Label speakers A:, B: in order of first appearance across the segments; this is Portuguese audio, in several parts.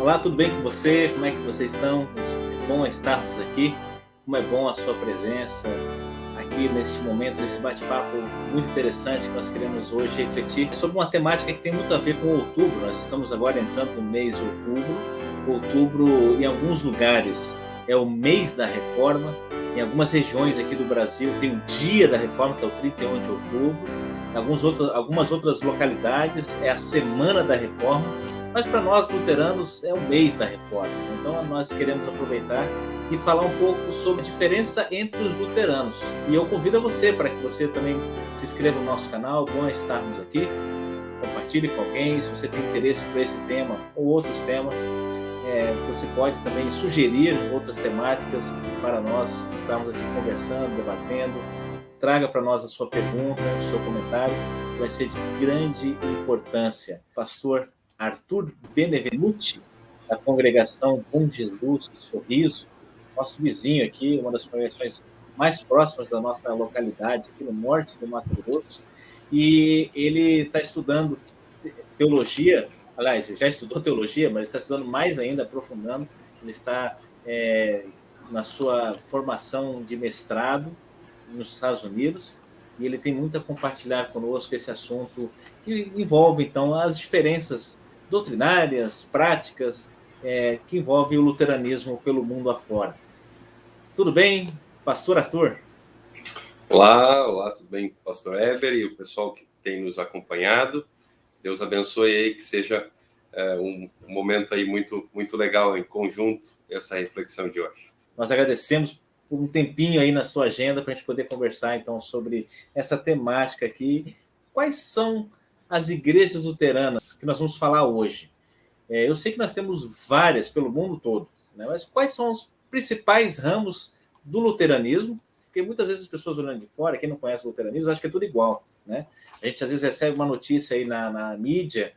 A: Olá, tudo bem com você? Como é que vocês estão? É bom estarmos aqui. Como é bom a sua presença aqui neste momento, nesse bate-papo muito interessante que nós queremos hoje refletir sobre uma temática que tem muito a ver com outubro. Nós estamos agora entrando no mês de outubro. Outubro, em alguns lugares, é o mês da reforma. Em algumas regiões aqui do Brasil tem o dia da reforma, que é o 31 de outubro. Em algumas outras localidades é a semana da reforma. Mas para nós luteranos é o mês da reforma. Então nós queremos aproveitar e falar um pouco sobre a diferença entre os luteranos. E eu convido a você para que você também se inscreva no nosso canal. Bom estarmos aqui. Compartilhe com alguém. Se você tem interesse por esse tema ou outros temas, você pode também sugerir outras temáticas para nós estarmos aqui conversando, debatendo. Traga para nós a sua pergunta, o seu comentário. Vai ser de grande importância. Pastor Arthur Benevenuti, da congregação Bom Jesus Sorriso, nosso vizinho aqui, uma das congregações mais próximas da nossa localidade, aqui no norte do Mato Grosso, e ele está estudando teologia, aliás, ele já estudou teologia, mas está estudando mais ainda, aprofundando, ele está na sua formação de mestrado nos Estados Unidos, e ele tem muito a compartilhar conosco esse assunto que envolve, então, as diferenças doutrinárias, práticas, que envolvem o luteranismo pelo mundo afora. Tudo bem, pastor Arthur?
B: Olá, tudo bem, pastor Eber e o pessoal que tem nos acompanhado. Deus abençoe aí, que seja um momento aí muito, muito legal em conjunto, essa reflexão de hoje.
A: Nós agradecemos por um tempinho aí na sua agenda para a gente poder conversar, então, sobre essa temática aqui. Quais são as igrejas luteranas que nós vamos falar hoje? Eu sei que nós temos várias pelo mundo todo, né? Mas quais são os principais ramos do luteranismo? Porque muitas vezes as pessoas olhando de fora, quem não conhece o luteranismo, acha que é tudo igual, né? A gente às vezes recebe uma notícia aí na mídia,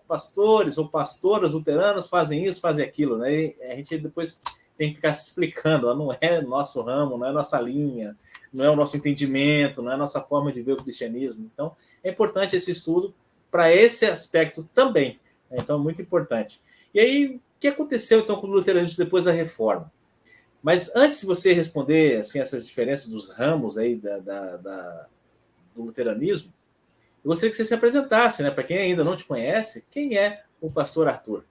A: pastores ou pastoras luteranos fazem isso, fazem aquilo, né? E a gente depois tem que ficar se explicando, não é nosso ramo, não é nossa linha, não é o nosso entendimento, não é a nossa forma de ver o cristianismo. Então, é importante esse estudo para esse aspecto também. Então, muito importante. E aí, o que aconteceu, então, com o luteranismo depois da reforma? Mas antes de você responder assim, essas diferenças dos ramos aí do luteranismo, eu gostaria que você se apresentasse, né? Para quem ainda não te conhece, quem é o pastor Arthur?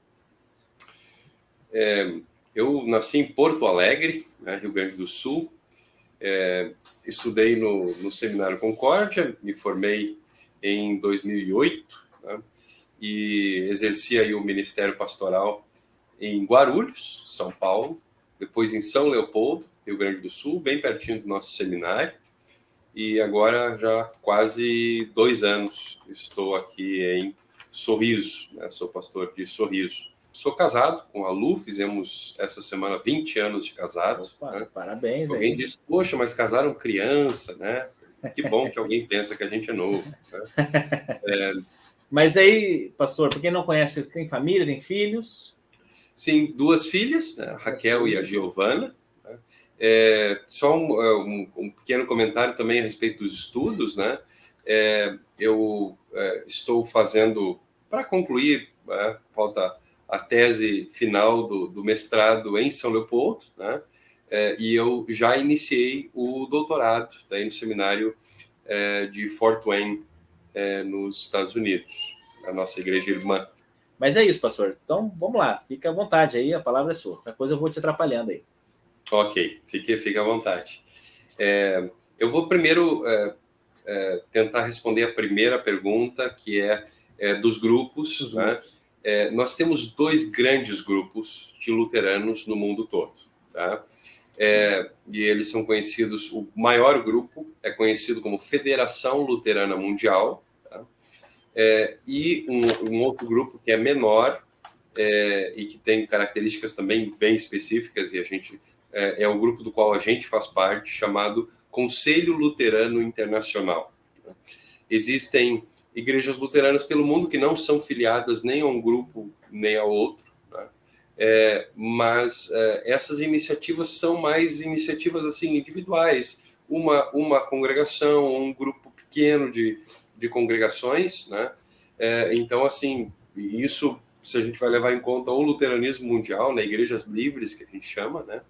B: Eu nasci em Porto Alegre, né, Rio Grande do Sul. Estudei no Seminário Concórdia, me formei em 2008, né, e exerci aí o ministério pastoral em Guarulhos, São Paulo, depois em São Leopoldo, Rio Grande do Sul, bem pertinho do nosso seminário, e agora já quase 2 anos estou aqui em Sorriso, né, sou pastor de Sorriso. Sou casado com a Lu, fizemos essa semana 20 anos de casados.
A: Opa,
B: né?
A: Parabéns.
B: Alguém
A: aí.
B: disse, poxa, mas casaram criança, né? Que bom que alguém pensa que a gente é novo. Né?
A: Mas aí, pastor, para quem não conhece, você tem família, tem filhos?
B: Sim, 2 filhas, né? A Raquel e a Giovana. Né? Só um pequeno comentário também a respeito dos estudos, né? Eu estou fazendo, para concluir, falta a tese final do mestrado em São Leopoldo, né? E eu já iniciei o doutorado daí no seminário de Fort Wayne, nos Estados Unidos, a nossa igreja irmã.
A: Mas é isso, pastor. Então, vamos lá. Fica à vontade aí, a palavra é sua. Qualquer coisa eu vou te atrapalhando aí.
B: Ok, fique à vontade. Eu vou primeiro tentar responder a primeira pergunta, que é dos grupos. Né? Nós temos 2 grandes grupos de luteranos no mundo todo. Tá? E eles são conhecidos, o maior grupo é conhecido como Federação Luterana Mundial, tá? E um outro grupo que é menor e que tem características também bem específicas, e a gente é o grupo do qual a gente faz parte, chamado Conselho Luterano Internacional. Existem igrejas luteranas pelo mundo que não são filiadas nem a um grupo nem a outro, né? Mas essas iniciativas são mais iniciativas assim individuais, uma congregação, um grupo pequeno de congregações, né? Então, assim, isso se a gente vai levar em conta o luteranismo mundial, né, igrejas livres, que a gente chama, né,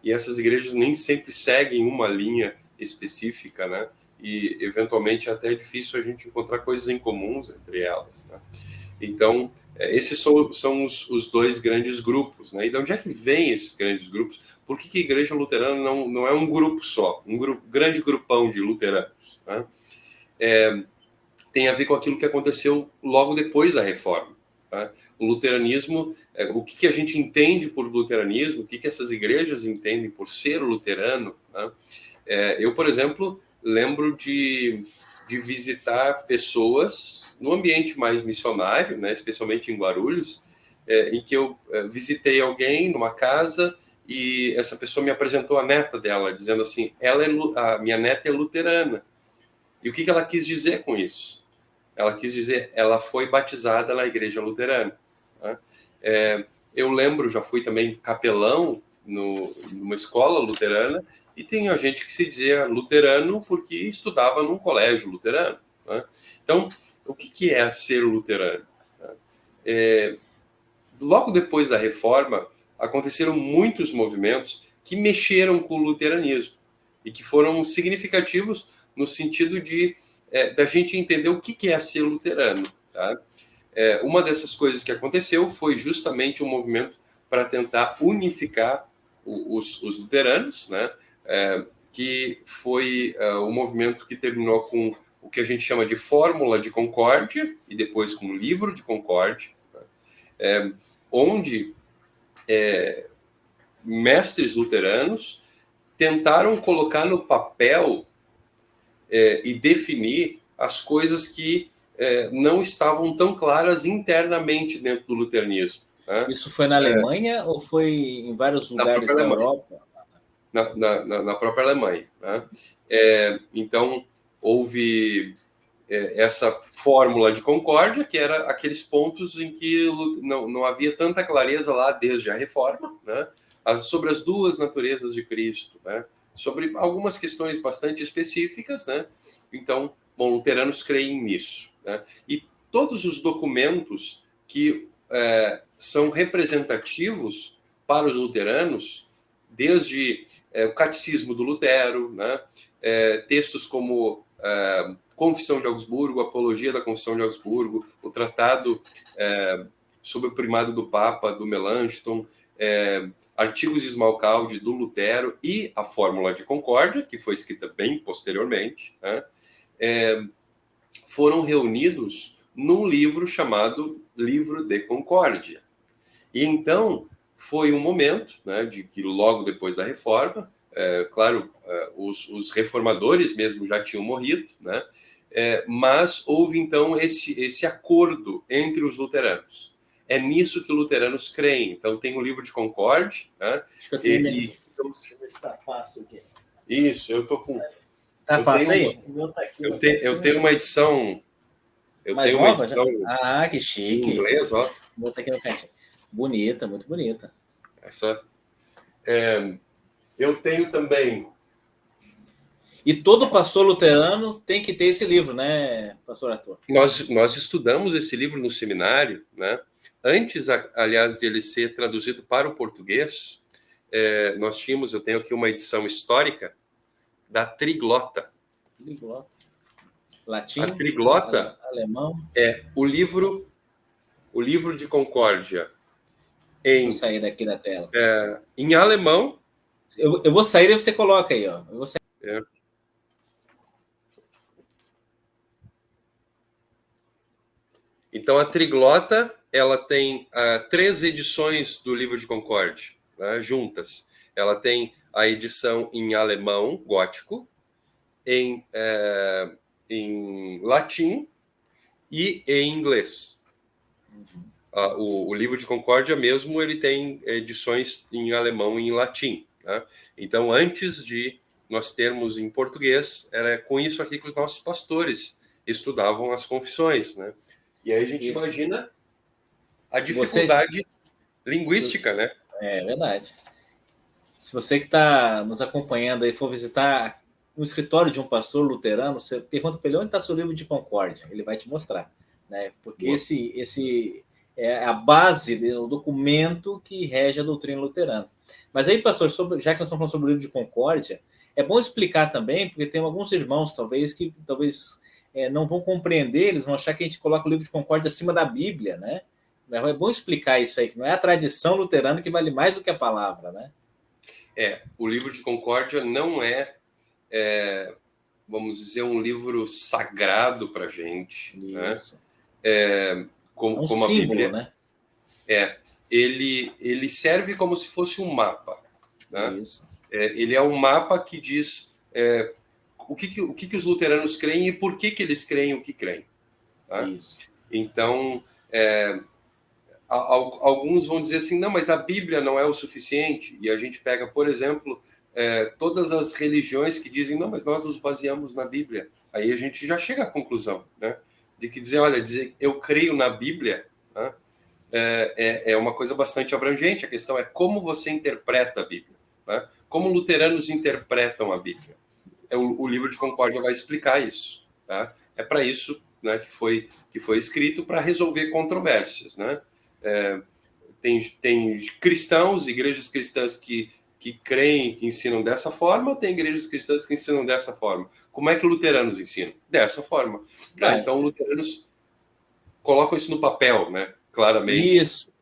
B: e essas igrejas nem sempre seguem uma linha específica, né, e eventualmente até é difícil a gente encontrar coisas em comuns entre elas, né. Então, esses são os dois grandes grupos, né? E de onde é que vem esses grandes grupos? Por que a igreja luterana não é um grupo só, grande grupão de luteranos, né? Tem a ver com aquilo que aconteceu logo depois da Reforma, tá? O luteranismo, o que a gente entende por luteranismo, o que essas igrejas entendem por ser luterano, né? Eu, por exemplo, lembro de visitar pessoas no ambiente mais missionário, né, especialmente em Guarulhos, em que eu visitei alguém numa casa e essa pessoa me apresentou a neta dela, dizendo assim, a minha neta é luterana. E o que ela quis dizer com isso? Ela quis dizer, ela foi batizada na igreja luterana. Né? Eu lembro, já fui também capelão numa escola luterana, e tem gente que se dizia luterano porque estudava num colégio luterano. Né? Então, o que é ser luterano? Logo depois da Reforma, aconteceram muitos movimentos que mexeram com o luteranismo e que foram significativos no sentido da gente entender o que é ser luterano. Tá? Uma dessas coisas que aconteceu foi justamente um movimento para tentar unificar os luteranos, né? Que foi um movimento que terminou com o que a gente chama de Fórmula de Concórdia e depois com o Livro de Concórdia, onde mestres luteranos tentaram colocar no papel e definir as coisas que não estavam tão claras internamente dentro do luteranismo. Né?
A: Isso foi na Alemanha ou foi em vários lugares da Europa?
B: Na própria Alemanha. Né? Então, houve essa fórmula de concórdia, que era aqueles pontos em que não havia tanta clareza lá desde a Reforma, né? Sobre as duas naturezas de Cristo, né? Sobre algumas questões bastante específicas, né? Então, luteranos creem nisso. Né? E todos os documentos que são representativos para os luteranos, desde o Catecismo do Lutero, né? Textos como Confissão de Augsburgo, Apologia da Confissão de Augsburgo, o Tratado sobre o Primado do Papa, do Melanchthon, artigos de Smalcalde, do Lutero e a Fórmula de Concórdia, que foi escrita bem posteriormente, né? Foram reunidos num livro chamado Livro de Concórdia. E então foi um momento, né, de que logo depois da Reforma, claro, os reformadores mesmo já tinham morrido, né? Mas houve então esse acordo entre os luteranos. É nisso que luteranos creem. Então tem o Livro de Concórdia, né?
A: Acho que eu tenho. Deixa eu ver se está fácil aqui.
B: Isso, eu tô com.
A: Tá fácil aí?
B: Eu tenho uma edição.
A: Mais nova? Que chique.
B: Em inglês, ó.
A: Vou botar aqui no cantinho. Bonita, muito bonita.
B: Essa. Eu tenho também.
A: E todo pastor luterano tem que ter esse livro, né, pastor Arthur?
B: Nós estudamos esse livro no seminário, né? Antes, aliás, de ele ser traduzido para o português, eu tenho aqui uma edição histórica da Triglota.
A: Latim?
B: A Triglota
A: alemão?
B: É o livro de Concórdia.
A: Deixa eu sair daqui da tela.
B: Em alemão.
A: Eu vou sair e você coloca aí, ó. Eu vou sair.
B: Então, a Triglota, ela tem 3 edições do Livro de Concórdia, né, juntas. Ela tem a edição em alemão gótico, em latim e em inglês. O Livro de Concórdia mesmo, ele tem edições em alemão e em latim. Né? Então, antes de nós termos em português, era com isso aqui que os nossos pastores estudavam as confissões, né? E aí a gente imagina a dificuldade linguística, né?
A: É verdade. Se você que está nos acompanhando aí for visitar um escritório de um pastor luterano, você pergunta para ele onde está seu livro de concórdia. Ele vai te mostrar, né? Porque esse é a base, o documento que rege a doutrina luterana. Mas aí, pastor, já que nós estamos falando sobre o livro de Concórdia, é bom explicar também, porque tem alguns irmãos, talvez, que não vão compreender, eles vão achar que a gente coloca o livro de Concórdia acima da Bíblia, né? É bom explicar isso aí, que não é a tradição luterana que vale mais do que a palavra, né?
B: O livro de Concórdia não vamos dizer, um livro sagrado para a gente, né? Como
A: símbolo,
B: a Bíblia,
A: né?
B: Ele serve como se fosse um mapa, né?
A: Isso.
B: Ele é um mapa que diz o que os luteranos creem e por que eles creem o que creem. Tá?
A: Isso.
B: Então, alguns vão dizer assim, não, mas a Bíblia não é o suficiente. E a gente pega, por exemplo, todas as religiões que dizem, não, mas nós nos baseamos na Bíblia. Aí a gente já chega à conclusão, né? De que dizer eu creio na Bíblia, né? É uma coisa bastante abrangente. A questão é como você interpreta a Bíblia, né? Como luteranos interpretam a Bíblia. O livro de Concórdia vai explicar isso. Tá? É para isso, né, que foi escrito, para resolver controvérsias, né? Tem cristãos, igrejas cristãs que creem, que ensinam dessa forma, tem igrejas cristãs que ensinam dessa forma. Como é que luteranos ensinam? Dessa forma. Então, luteranos colocam isso no papel, né? Claramente.
A: Isso.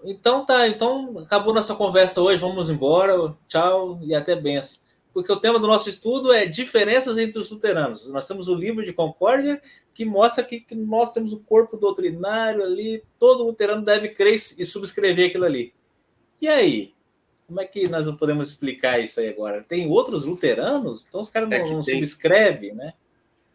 A: Então tá, então acabou nossa conversa hoje, vamos embora, tchau e até benção. Porque o tema do nosso estudo é diferenças entre os luteranos. Nós temos o livro de Concórdia, que mostra que nós temos o corpo doutrinário ali, todo luterano deve crer e subscrever aquilo ali. E aí? Como é que nós podemos explicar isso aí agora? Tem outros luteranos? Então os caras não subscrevem, né?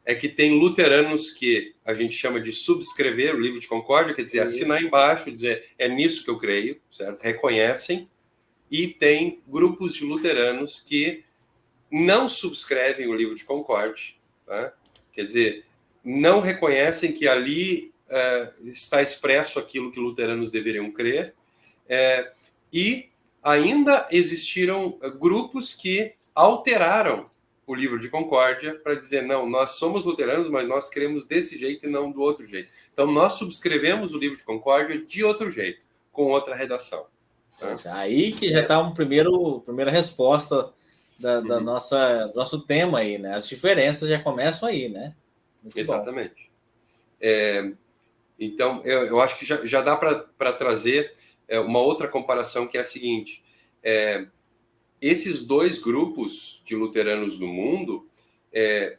B: É que tem luteranos que a gente chama de subscrever o livro de Concórdia, quer dizer, assinar embaixo, dizer, é nisso que eu creio, certo? Reconhecem. E tem grupos de luteranos que não subscrevem o livro de Concórdia, tá? Quer dizer, não reconhecem que ali está expresso aquilo que luteranos deveriam crer, e ainda existiram grupos que alteraram o livro de Concórdia para dizer, não, nós somos luteranos, mas nós cremos desse jeito e não do outro jeito. Então, nós subscrevemos o livro de Concórdia de outro jeito, com outra redação.
A: Tá? Aí que já está uma primeira resposta do nosso tema aí, né? As diferenças já começam aí, né?
B: Muito exatamente. Então, eu acho que já dá para trazer uma outra comparação, que é a seguinte. Esses dois grupos de luteranos no mundo,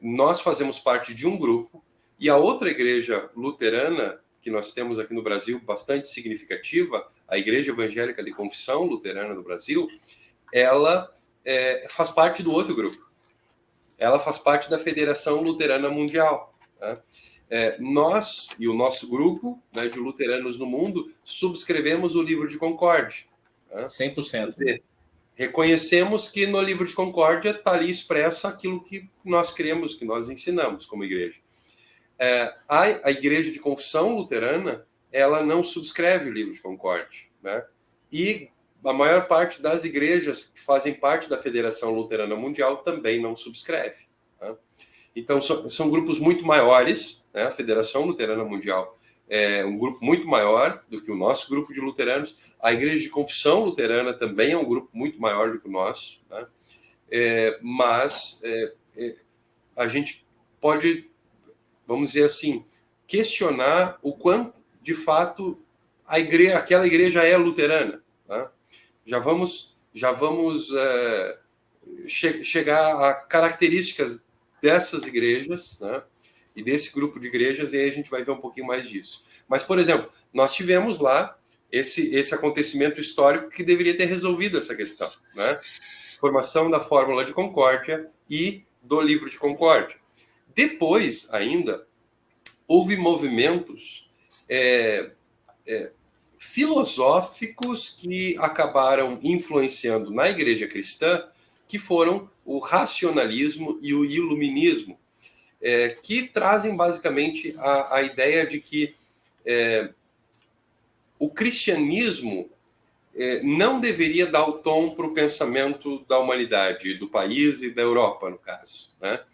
B: nós fazemos parte de um grupo, e a outra igreja luterana que nós temos aqui no Brasil, bastante significativa, a Igreja Evangélica de Confissão Luterana no Brasil, ela faz parte do outro grupo. Ela faz parte da Federação Luterana Mundial. Tá? Nós e o nosso grupo, né, de luteranos no mundo subscrevemos o livro de Concórdia. Tá?
A: 100%.
B: Dizer, reconhecemos que no livro de Concórdia está ali expressa aquilo que nós cremos, que nós ensinamos como igreja. A Igreja de Confissão Luterana, ela não subscreve o livro de Concórdia, né? E a maior parte das igrejas que fazem parte da Federação Luterana Mundial também não subscreve. Né? Então, são grupos muito maiores, né? A Federação Luterana Mundial é um grupo muito maior do que o nosso grupo de luteranos. A Igreja de Confissão Luterana também é um grupo muito maior do que o nosso. Né? Mas a gente pode, vamos dizer assim, questionar o quanto, de fato, aquela igreja é luterana. Tá? Já vamos chegar a características dessas igrejas, né? E desse grupo de igrejas, e aí a gente vai ver um pouquinho mais disso. Mas, por exemplo, nós tivemos lá esse acontecimento histórico que deveria ter resolvido essa questão, né? Formação da Fórmula de Concórdia e do Livro de Concórdia. Depois, ainda, houve movimentos filosóficos que acabaram influenciando na igreja cristã, que foram o racionalismo e o iluminismo, que trazem basicamente a ideia de que o cristianismo não deveria dar o tom para o pensamento da humanidade, do país e da Europa, no caso. Né?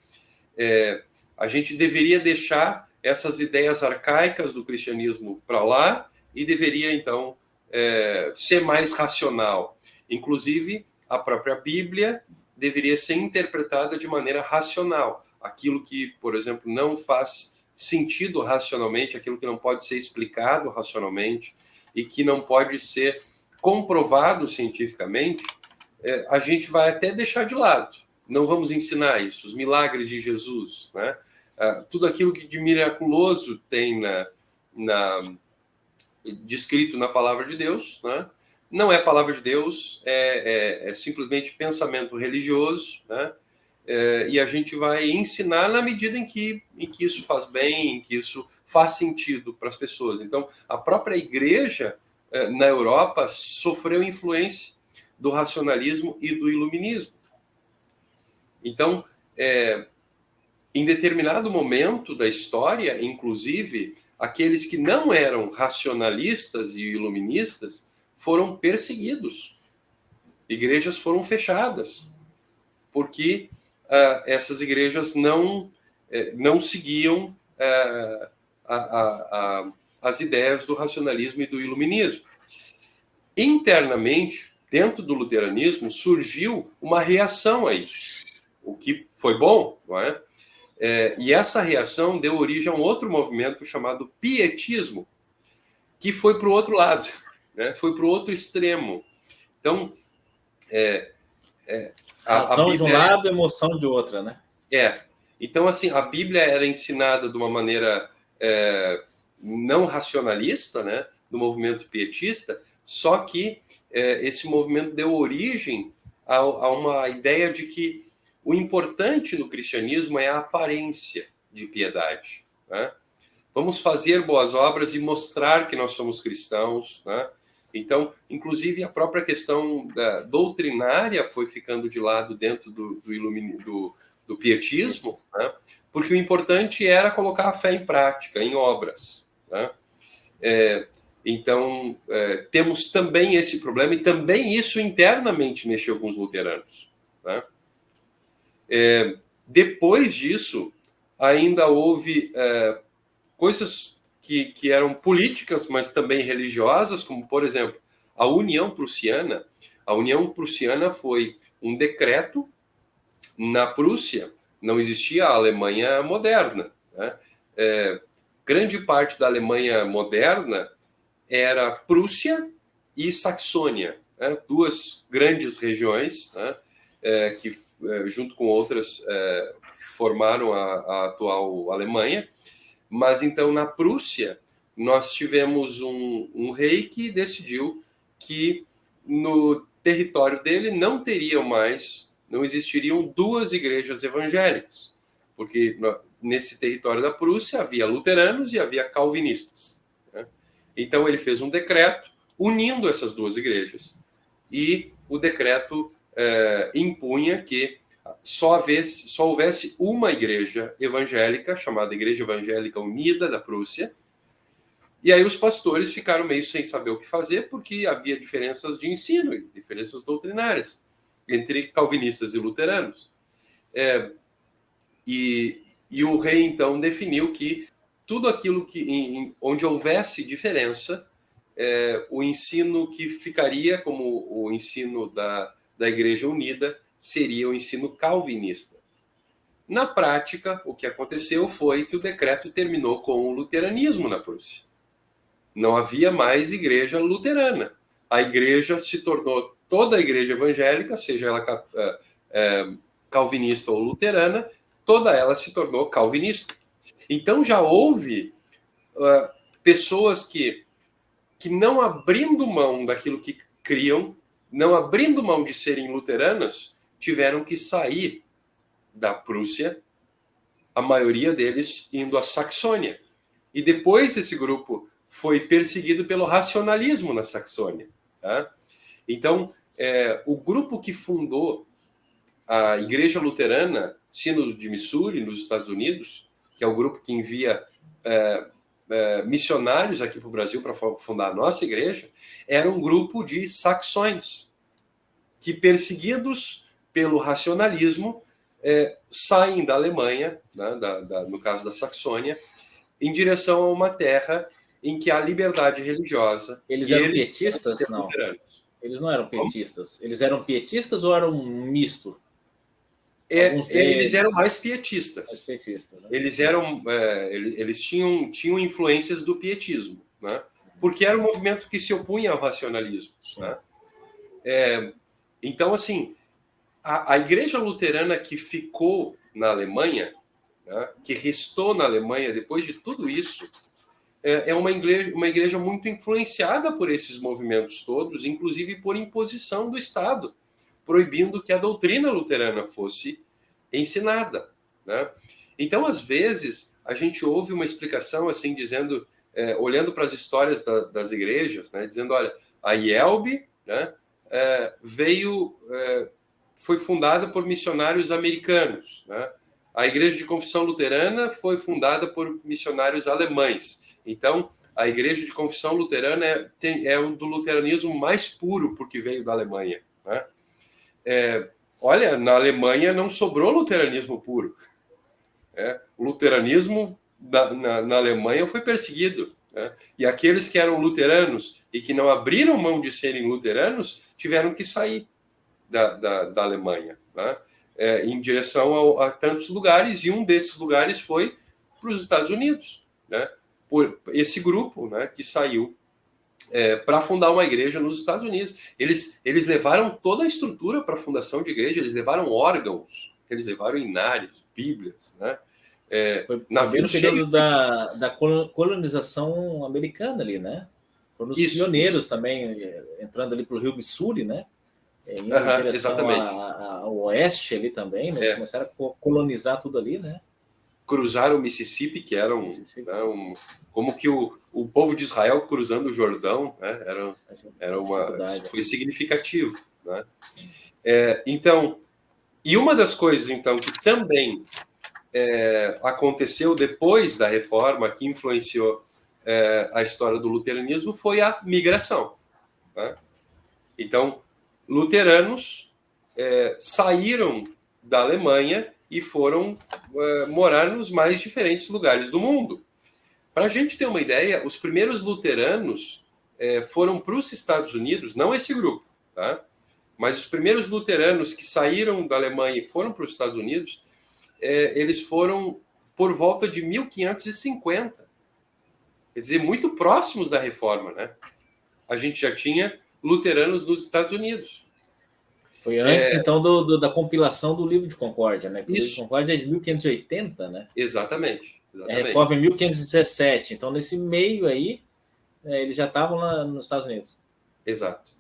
B: A gente deveria deixar essas ideias arcaicas do cristianismo para lá e deveria, então, ser mais racional. Inclusive, a própria Bíblia deveria ser interpretada de maneira racional. Aquilo que, por exemplo, não faz sentido racionalmente, aquilo que não pode ser explicado racionalmente e que não pode ser comprovado cientificamente, a gente vai até deixar de lado. Não vamos ensinar isso. Os milagres de Jesus, né? Tudo aquilo que de miraculoso tem descrito na palavra de Deus, né? Não é palavra de Deus, é simplesmente pensamento religioso, né? E a gente vai ensinar na medida em que isso faz bem, em que isso faz sentido para as pessoas. Então, a própria igreja na Europa sofreu influência do racionalismo e do iluminismo. Então, em determinado momento da história, inclusive, aqueles que não eram racionalistas e iluministas foram perseguidos. Igrejas foram fechadas, porque essas igrejas não seguiam as ideias do racionalismo e do iluminismo. Internamente, dentro do luteranismo, surgiu uma reação a isso, o que foi bom, não é? E essa reação deu origem a um outro movimento chamado pietismo, que foi para o outro lado, né? Foi para o outro extremo. Então,
A: razão de um lado, emoção de outra, né?
B: Então, assim, a Bíblia era ensinada de uma maneira não racionalista, né? Do movimento pietista, só que esse movimento deu origem a uma ideia de que o importante no cristianismo é a aparência de piedade, né? Vamos fazer boas obras e mostrar que nós somos cristãos, né? Então, inclusive, a própria questão doutrinária foi ficando de lado dentro do pietismo, né? Porque o importante era colocar a fé em prática, em obras, né? Então, temos também esse problema, e também isso internamente mexeu com os luteranos, né? Depois disso, ainda houve coisas que eram políticas, mas também religiosas, como, por exemplo, a União Prussiana. A União Prussiana foi um decreto. Na Prússia não existia a Alemanha moderna, né? Grande parte da Alemanha moderna era Prússia e Saxônia, né? Duas grandes regiões, né? Que, junto com outras, formaram a atual Alemanha. Mas, então, na Prússia, nós tivemos um rei que decidiu que no território dele não existiriam duas igrejas evangélicas, porque nesse território da Prússia havia luteranos e havia calvinistas, né? Então, ele fez um decreto unindo essas duas igrejas, e o decreto impunha que só houvesse uma igreja evangélica, chamada Igreja Evangélica Unida da Prússia. E aí os pastores ficaram meio sem saber o que fazer, porque havia diferenças de ensino e diferenças doutrinárias entre calvinistas e luteranos. E o rei, então, definiu que tudo aquilo onde houvesse diferença, o ensino que ficaria como o ensino da Igreja Unida seria o ensino calvinista. Na prática, o que aconteceu foi que o decreto terminou com o luteranismo na Prússia. Não havia mais igreja luterana. A igreja se tornou toda a igreja evangélica, seja ela calvinista ou luterana, toda ela se tornou calvinista. Então já houve pessoas que não abrindo mão daquilo que criam, não abrindo mão de serem luteranas, tiveram que sair da Prússia, a maioria deles indo à Saxônia. E depois esse grupo foi perseguido pelo racionalismo na Saxônia, tá? Então, o grupo que fundou a Igreja Luterana, Sínodo de Missouri, nos Estados Unidos, que é o grupo que envia missionários aqui para o Brasil para fundar a nossa igreja, era um grupo de saxões, que, perseguidos pelo racionalismo, saem da Alemanha, né, no caso da Saxônia, em direção a uma terra em que há liberdade religiosa.
A: Eles eram pietistas? Não.
B: Luteranos.
A: Eles não eram pietistas. Eles eram pietistas ou eram um misto?
B: Eles eram mais pietistas.
A: Mais pietistas, né?
B: Eles tinham influências do pietismo, né? Porque era um movimento que se opunha ao racionalismo, né? Então, assim, a igreja luterana que ficou na Alemanha, né, que restou na Alemanha depois de tudo isso, é uma igreja muito influenciada por esses movimentos todos, inclusive por imposição do Estado, proibindo que a doutrina luterana fosse ensinada, né? Então, às vezes, a gente ouve uma explicação assim, dizendo, olhando para as histórias das igrejas, né, dizendo, olha, a IELB, né, foi fundada por missionários americanos, né? A Igreja de Confissão Luterana foi fundada por missionários alemães. Então, a Igreja de Confissão Luterana é um do luteranismo mais puro, porque veio da Alemanha, né? Olha, na Alemanha não sobrou luteranismo puro. O luteranismo na Alemanha foi perseguido, né? E aqueles que eram luteranos e que não abriram mão de serem luteranos tiveram que sair da Alemanha, né? Em direção a tantos lugares, e um desses lugares foi para os Estados Unidos, né? Por esse grupo, né, que saiu para fundar uma igreja nos Estados Unidos. Eles levaram toda a estrutura para a fundação de igreja, eles levaram órgãos, eles levaram inários, bíblias, né?
A: Foi no período da colonização americana ali, né? Foram os pioneiros também, entrando ali pelo Rio Missouri, né? Em direção ao oeste ali também, né? Eles começaram a colonizar tudo ali, né?
B: Cruzaram o Mississippi, que era como que o povo de Israel cruzando o Jordão, né? Foi significativo, né? Então, e uma das coisas então que também aconteceu depois da reforma, que influenciou a história do luteranismo, foi a migração, né? Então, luteranos saíram da Alemanha e foram morar nos mais diferentes lugares do mundo. Para a gente ter uma ideia, os primeiros luteranos foram para os Estados Unidos, não esse grupo, tá? Mas os primeiros luteranos que saíram da Alemanha e foram para os Estados Unidos, eles foram por volta de 1550. Quer dizer, muito próximos da reforma, né? A gente já tinha luteranos nos Estados Unidos.
A: Foi antes, então, da compilação do Livro de Concórdia, né? O Livro de Concórdia é de 1580, né?
B: Exatamente.
A: A reforma em 1517. Então, nesse meio aí, eles já estavam lá nos Estados Unidos.
B: Exato.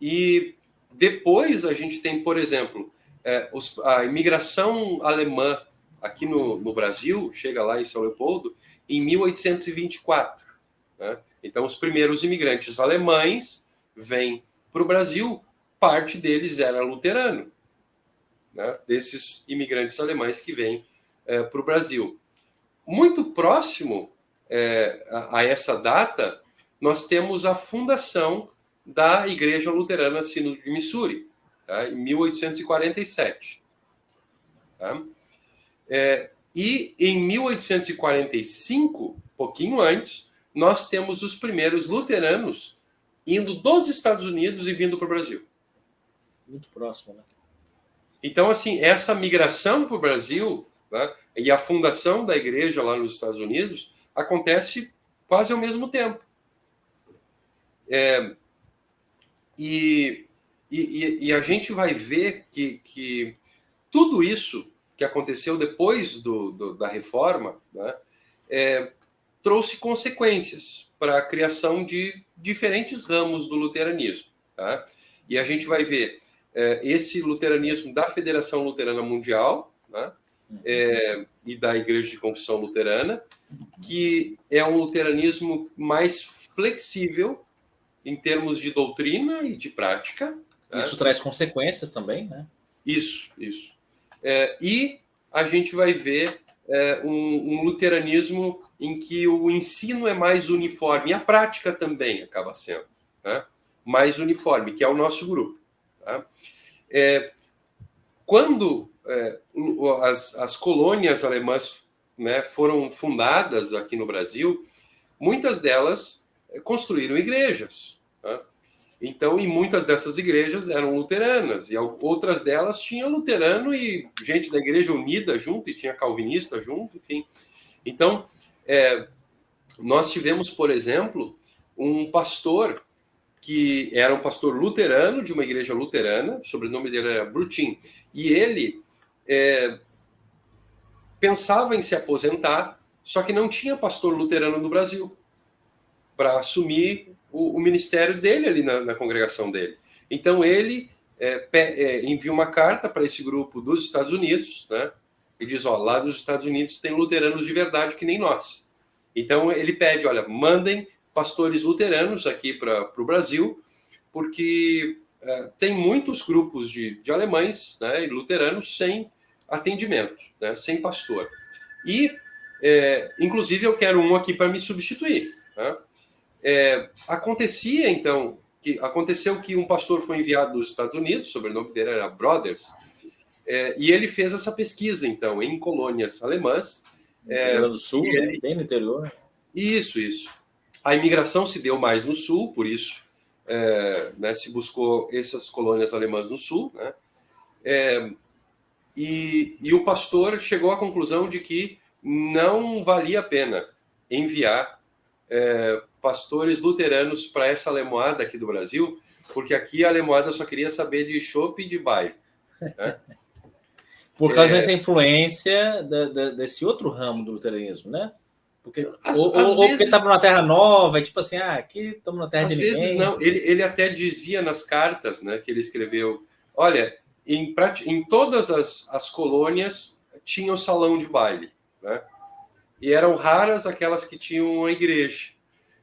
B: E depois a gente tem, por exemplo, a imigração alemã aqui no Brasil, chega lá em São Leopoldo, em 1824. Né? Então, os primeiros imigrantes alemães vêm para o Brasil, parte deles era luterano, né? Desses imigrantes alemães que vêm para o Brasil. Muito próximo a essa data, nós temos a fundação da Igreja Luterana Sínodo de Missouri, tá? Em 1847. Tá? E em 1845, pouquinho antes, nós temos os primeiros luteranos indo dos Estados Unidos e vindo para o Brasil.
A: Muito próximo, né?
B: Então, assim, essa migração para o Brasil, né, e a fundação da igreja lá nos Estados Unidos acontece quase ao mesmo tempo. E a gente vai ver que tudo isso que aconteceu depois da reforma, né, trouxe consequências para a criação de diferentes ramos do luteranismo. Tá? E a gente vai ver esse luteranismo da Federação Luterana Mundial, né, e da Igreja de Confissão Luterana, que é um luteranismo mais flexível em termos de doutrina e de prática.
A: Isso traz consequências também, né?
B: Isso. E a gente vai ver um luteranismo em que o ensino é mais uniforme, e a prática também acaba sendo, né, mais uniforme, que é o nosso grupo. Tá? Quando as colônias alemãs, né, foram fundadas aqui no Brasil, muitas delas construíram igrejas. Né? Então, e muitas dessas igrejas eram luteranas, e outras delas tinham luterano e gente da Igreja Unida junto, e tinha calvinista junto, enfim. Então, nós tivemos, por exemplo, um pastor que era um pastor luterano, de uma igreja luterana, o sobrenome dele era Brutin, e ele pensava em se aposentar, só que não tinha pastor luterano no Brasil para assumir o ministério dele ali na congregação dele. Então ele envia uma carta para esse grupo dos Estados Unidos, né? E diz, lá dos Estados Unidos tem luteranos de verdade que nem nós. Então ele pede, olha, mandem pastores luteranos aqui para o Brasil, porque tem muitos grupos de alemães, né, e luteranos sem atendimento, né, sem pastor. E, inclusive, eu quero um aqui para me substituir. Né? Aconteceu que um pastor foi enviado dos Estados Unidos, o sobrenome dele era Brothers, e ele fez essa pesquisa, então, em colônias alemãs.
A: Rio Grande do Sul, né? Bem no interior.
B: Isso. A imigração se deu mais no sul, por isso né, se buscou essas colônias alemãs no sul. Né? E o pastor chegou à conclusão de que não valia a pena enviar pastores luteranos para essa alemoada aqui do Brasil, porque aqui a alemoada só queria saber de chopp e de baile. Né?
A: Por causa dessa influência desse outro ramo do luteranismo, né? Porque, ou porque estava numa terra nova, tipo assim, aqui estamos na terra de ninguém. Às vezes
B: não, ele até dizia nas cartas, né, que ele escreveu, olha, em todas as colônias tinha o salão de baile, né? E eram raras aquelas que tinham uma igreja.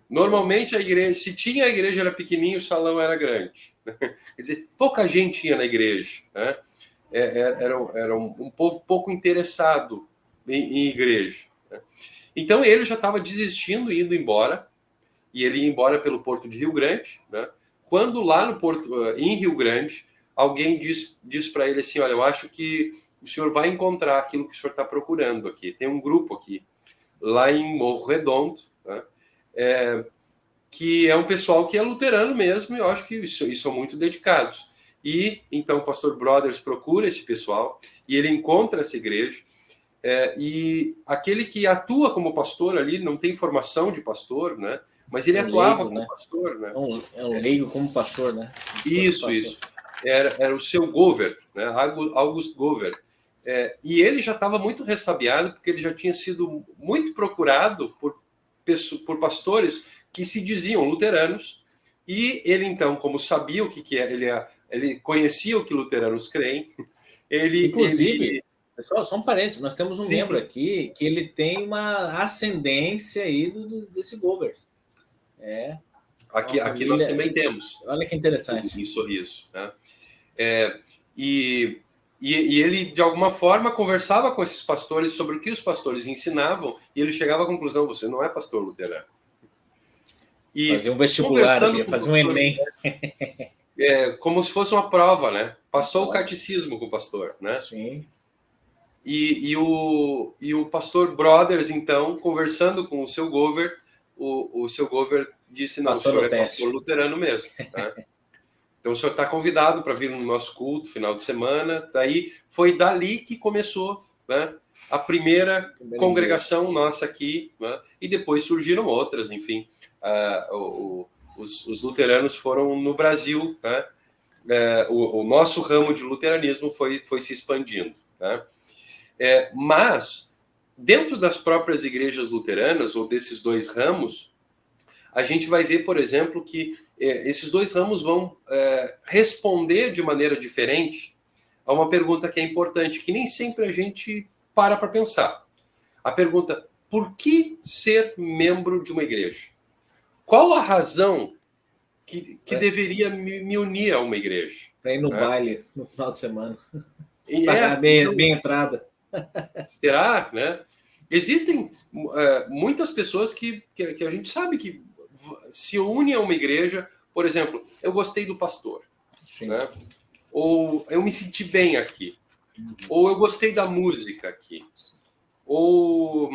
B: Normalmente a igreja, se tinha a igreja era pequenininho, o salão era grande. Quer dizer, pouca gente ia na igreja, né? Era um povo pouco interessado em igreja. Né? Então ele já estava desistindo, indo embora, e ele ia embora pelo Porto de Rio Grande, né? Quando lá no Porto, em Rio Grande, alguém diz para ele assim, olha, eu acho que o senhor vai encontrar aquilo que o senhor está procurando aqui. Tem um grupo aqui, lá em Morro Redondo, né? Que é um pessoal que é luterano mesmo, e eu acho que eles são muito dedicados. E então o pastor Brothers procura esse pessoal, e ele encontra essa igreja, e aquele que atua como pastor ali, não tem formação de pastor, né? Mas ele atuava como pastor. Né?
A: É um leigo como pastor, né?
B: Isso. Era o seu Govert, né? August Govert. E ele já estava muito ressabiado, porque ele já tinha sido muito procurado por pastores que se diziam luteranos, e ele então, como sabia o que é, ele conhecia o que luteranos creem,
A: Inclusive, pessoal, só um parênteses, nós temos um membro aqui que ele tem uma ascendência aí desse Govert.
B: Aqui família, nós também temos.
A: Olha que interessante.
B: Em Sorriso. Né? E ele, de alguma forma, conversava com esses pastores sobre o que os pastores ensinavam, e ele chegava à conclusão, você não é pastor luterano. E
A: fazia um vestibular, fazia um Enem.
B: Como se fosse uma prova, né? Passou o catecismo com o pastor, né?
A: Sim.
B: E o pastor Brothers, então, conversando com o seu Govert, o seu Govert disse, não, o senhor é pastor luterano mesmo. Né? Então, o senhor está convidado para vir no nosso culto, final de semana. Daí, foi dali que começou, né, a primeira congregação nossa aqui, né? E depois surgiram outras, enfim. Os luteranos foram no Brasil, né? O nosso ramo de luteranismo foi se expandindo. Né? Mas, dentro das próprias igrejas luteranas, ou desses dois ramos, a gente vai ver, por exemplo, que esses dois ramos vão responder de maneira diferente a uma pergunta que é importante, que nem sempre a gente para pensar. A pergunta, por que ser membro de uma igreja? Qual a razão que deveria me unir a uma igreja?
A: Para ir no baile no final de semana. Pagar bem entrada.
B: Será, né? Existem muitas pessoas que a gente sabe que se unem a uma igreja, por exemplo, eu gostei do pastor, né? Ou eu me senti bem aqui, ou eu gostei da música aqui, ou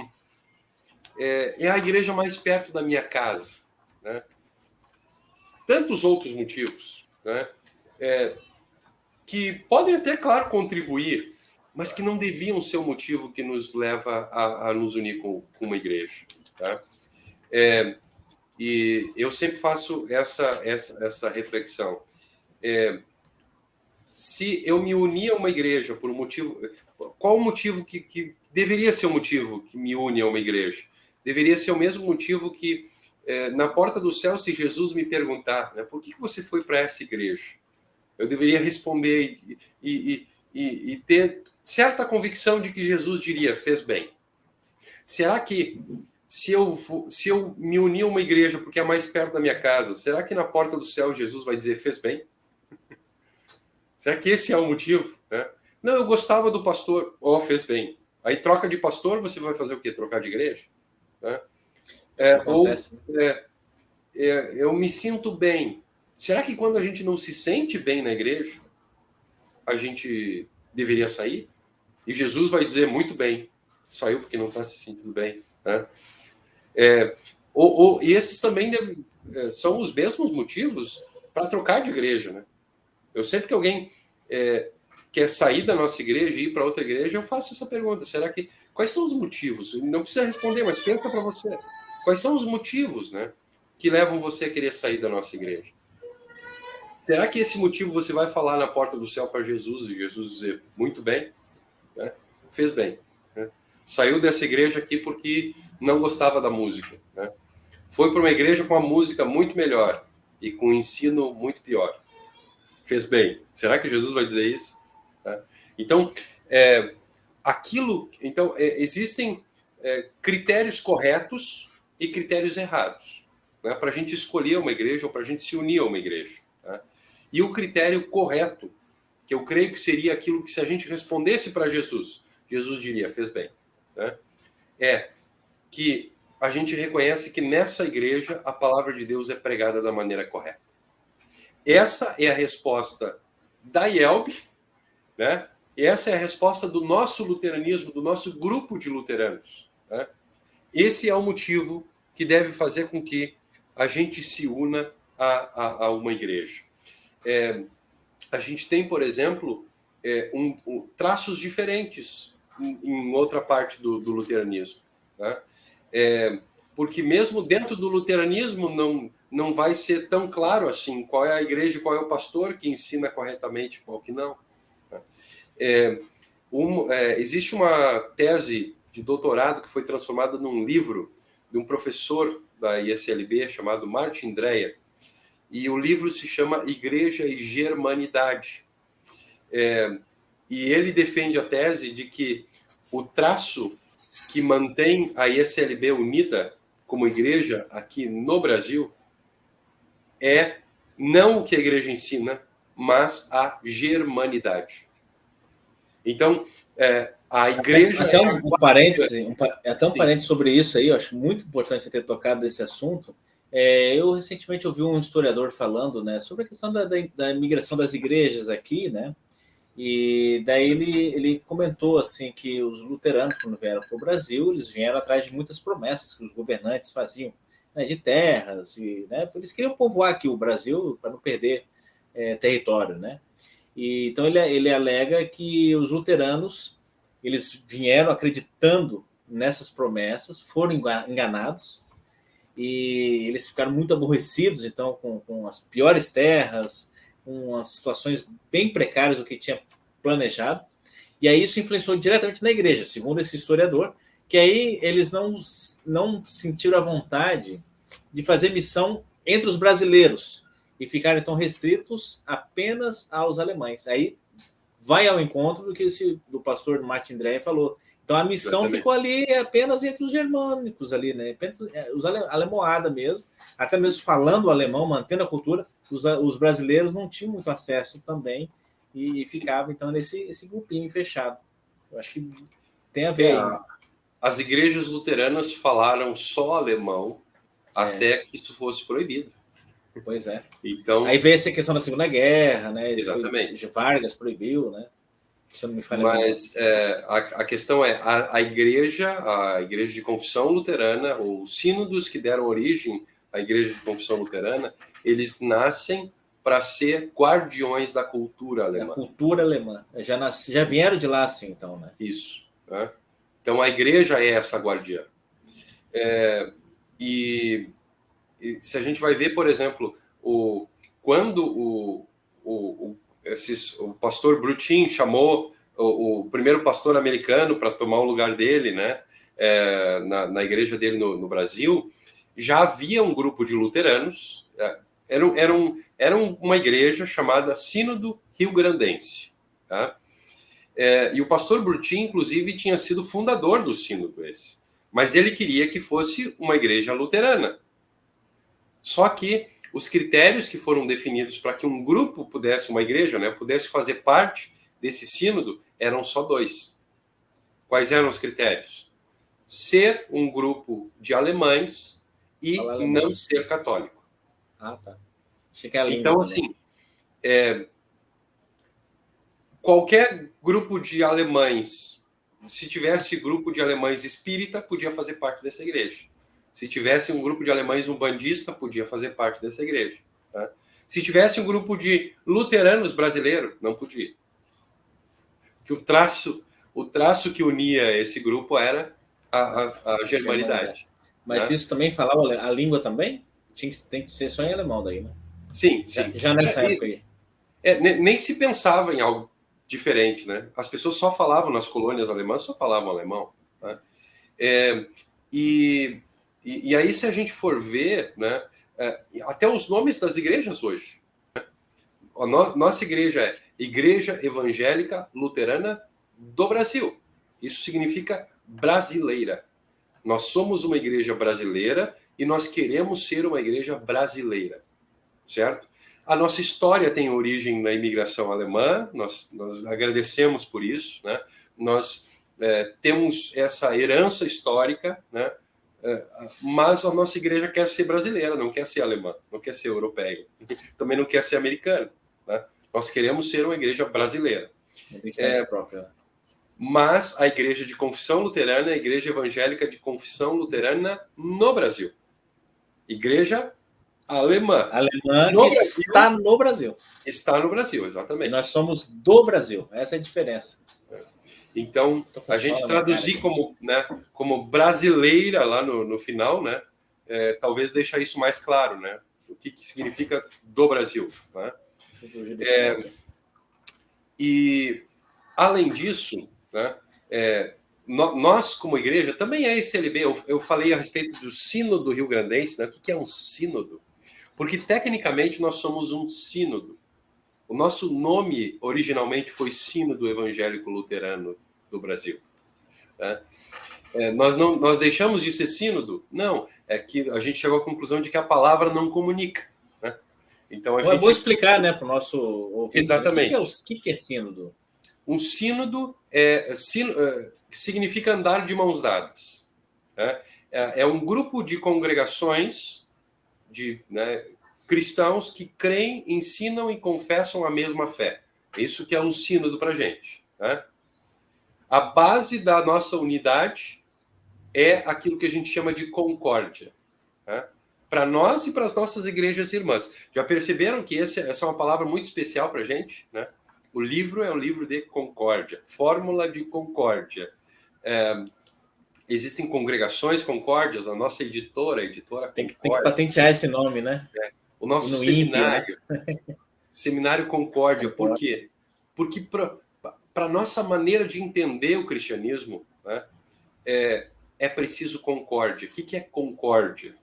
B: é a igreja mais perto da minha casa, né? Tantos outros motivos, né? Que podem até, claro, contribuir, mas que não deviam ser o motivo que nos leva a nos unir com uma igreja, tá? E eu sempre faço essa reflexão. Se eu me unir a uma igreja por um motivo... Qual o motivo que deveria ser o motivo que me une a uma igreja? Deveria ser o mesmo motivo que, na porta do céu, se Jesus me perguntar, né, por que você foi para essa igreja? Eu deveria responder e ter certa convicção de que Jesus diria, fez bem. Será que, se eu me unir a uma igreja porque é mais perto da minha casa, será que na porta do céu Jesus vai dizer, fez bem? Será que esse é o motivo? Né? Não, eu gostava do pastor, fez bem. Aí troca de pastor, você vai fazer o quê? Trocar de igreja? Né? Eu me sinto bem. Será que quando a gente não se sente bem na igreja, a gente deveria sair? E Jesus vai dizer, muito bem, saiu porque não está se sentindo bem. Né? E esses também são os mesmos motivos para trocar de igreja. Né? Eu sempre que alguém quer sair da nossa igreja e ir para outra igreja, eu faço essa pergunta. Quais são os motivos? Não precisa responder, mas pensa para você. Quais são os motivos, né, que levam você a querer sair da nossa igreja? Será que esse motivo você vai falar na porta do céu para Jesus e Jesus dizer, muito bem, né? Fez bem. Né? Saiu dessa igreja aqui porque não gostava da música. Né? Foi para uma igreja com a música muito melhor e com o ensino muito pior. Fez bem. Será que Jesus vai dizer isso? Né? Então, existem critérios corretos e critérios errados, né, para a gente escolher uma igreja ou para a gente se unir a uma igreja. Né? E o critério correto, que eu creio que seria aquilo que, se a gente respondesse para Jesus, Jesus diria, fez bem. Né? É que a gente reconhece que nessa igreja a palavra de Deus é pregada da maneira correta. Essa é a resposta da IELB, né? E essa é a resposta do nosso luteranismo, do nosso grupo de luteranos. Né? Esse é o motivo que deve fazer com que a gente se una a uma igreja. A gente tem, por exemplo, traços diferentes em outra parte do luteranismo. Né? Porque mesmo dentro do luteranismo não vai ser tão claro assim qual é a igreja, qual é o pastor que ensina corretamente, qual que não. Existe uma tese de doutorado que foi transformada num livro de um professor da ISLB chamado Martin Dreyer, e o livro se chama Igreja e Germanidade. E ele defende a tese de que o traço que mantém a ISLB unida como igreja aqui no Brasil é não o que a igreja ensina, mas a germanidade. Então, a igreja...
A: Até um parêntese sobre isso aí, eu acho muito importante você ter tocado nesse assunto. Eu recentemente ouvi um historiador falando, né, sobre a questão da migração das igrejas aqui, né? E daí ele comentou assim que os luteranos, quando vieram para o Brasil, eles vieram atrás de muitas promessas que os governantes faziam, né, de terras, né, eles queriam povoar aqui o Brasil para não perder território, né? E então ele alega que os luteranos eles vieram acreditando nessas promessas, foram enganados e eles ficaram muito aborrecidos, então, com as piores terras, com as situações bem precárias do que tinha planejado, e aí isso influenciou diretamente na igreja, segundo esse historiador, que aí eles não sentiram a vontade de fazer missão entre os brasileiros e ficaram então restritos apenas aos alemães. Aí vai ao encontro do que do pastor Martin Dreyer falou. Então a missão ficou ali apenas entre os germânicos ali, né? Os alemoada mesmo, até mesmo falando alemão, mantendo a cultura. Os brasileiros não tinham muito acesso também e ficava então esse grupinho fechado. Eu acho que tem a ver aí.
B: As igrejas luteranas falaram só alemão até que isso fosse proibido.
A: Pois é.
B: Então,
A: aí veio essa questão da Segunda Guerra, né?
B: Exatamente.
A: Vargas proibiu, né? Se eu não me falha.
B: Mas a questão é a igreja de confissão luterana, ou os sínodos que deram origem à igreja de confissão luterana, eles nascem para ser guardiões da cultura alemã.
A: Da cultura alemã. Já vieram de lá, assim, então, né?
B: Isso. Né? Então, a igreja é essa guardiã. E se a gente vai ver, por exemplo, quando o pastor Brutin chamou o primeiro pastor americano para tomar o lugar dele, né, na igreja dele no Brasil, já havia um grupo de luteranos, era uma igreja chamada Sínodo Rio-Grandense. Tá? E o pastor Brutin, inclusive, tinha sido fundador do sínodo esse. Mas ele queria que fosse uma igreja luterana. Só que os critérios que foram definidos para que um grupo uma igreja, né, pudesse fazer parte desse sínodo, eram só 2. Quais eram os critérios? Ser um grupo de alemães e não ser católico.
A: Ah, tá. Achei que era língua
B: então,
A: também.
B: assim, qualquer grupo de alemães, se tivesse grupo de alemães espírita, podia fazer parte dessa igreja. Se tivesse um grupo de alemães umbandista, podia fazer parte dessa igreja. Tá? Se tivesse um grupo de luteranos brasileiros, não podia. Que o traço que unia esse grupo era a germanidade.
A: Mas
B: né?
A: isso também falava a língua também? Tem que ser só em alemão daí, né?
B: Sim.
A: Já nessa época aí.
B: Nem se pensava em algo diferente, né? As pessoas só falavam nas colônias alemãs, só falavam alemão. Né? E aí, se a gente for ver, né, até os nomes das igrejas hoje. A nossa igreja é Igreja Evangélica Luterana do Brasil. Isso significa brasileira. Nós somos uma igreja brasileira e nós queremos ser uma igreja brasileira, certo? A nossa história tem origem na imigração alemã, nós agradecemos por isso, né? Nós temos essa herança histórica, né? Mas a nossa igreja quer ser brasileira, não quer ser alemã, não quer ser europeia, também não quer ser americana. Né? Nós queremos ser uma igreja brasileira.
A: Própria.
B: Mas a igreja de confissão luterana é a igreja evangélica de confissão luterana no Brasil. Igreja alemã.
A: Alemã que está no Brasil.
B: Está no Brasil, exatamente.
A: E nós somos do Brasil. Essa é a diferença.
B: Então, a gente traduzir como brasileira lá no final, né? Talvez deixa isso mais claro, né? O que significa do Brasil. Né? E, além disso, né, nós, como igreja, também é SLB. Eu falei a respeito do sínodo rio-grandense. Né? O que é um sínodo? Porque, tecnicamente, nós somos um sínodo. O nosso nome, originalmente, foi Sínodo Evangélico Luterano do Brasil. Né? Nós deixamos de ser sínodo? Não, é que a gente chegou à conclusão de que a palavra não comunica. Né? Então,
A: é bom explicar, né, para o nosso ouvinte.
B: Exatamente.
A: O que é sínodo?
B: Um sínodo significa andar de mãos dadas. Né? É um grupo de congregações né, cristãos que creem, ensinam e confessam a mesma fé. Isso que é um sínodo para a gente. Né? A base da nossa unidade é aquilo que a gente chama de concórdia. Né? Para nós e para as nossas igrejas irmãs. Já perceberam que essa é uma palavra muito especial para a gente? Né? O livro é um livro de concórdia, fórmula de concórdia. Existem congregações concórdias, a nossa editora
A: tem que patentear esse nome, né?
B: O nosso seminário, né? Seminário Concórdia. Por quê? Porque para a nossa maneira de entender o cristianismo, né, é preciso concórdia. O que é concórdia?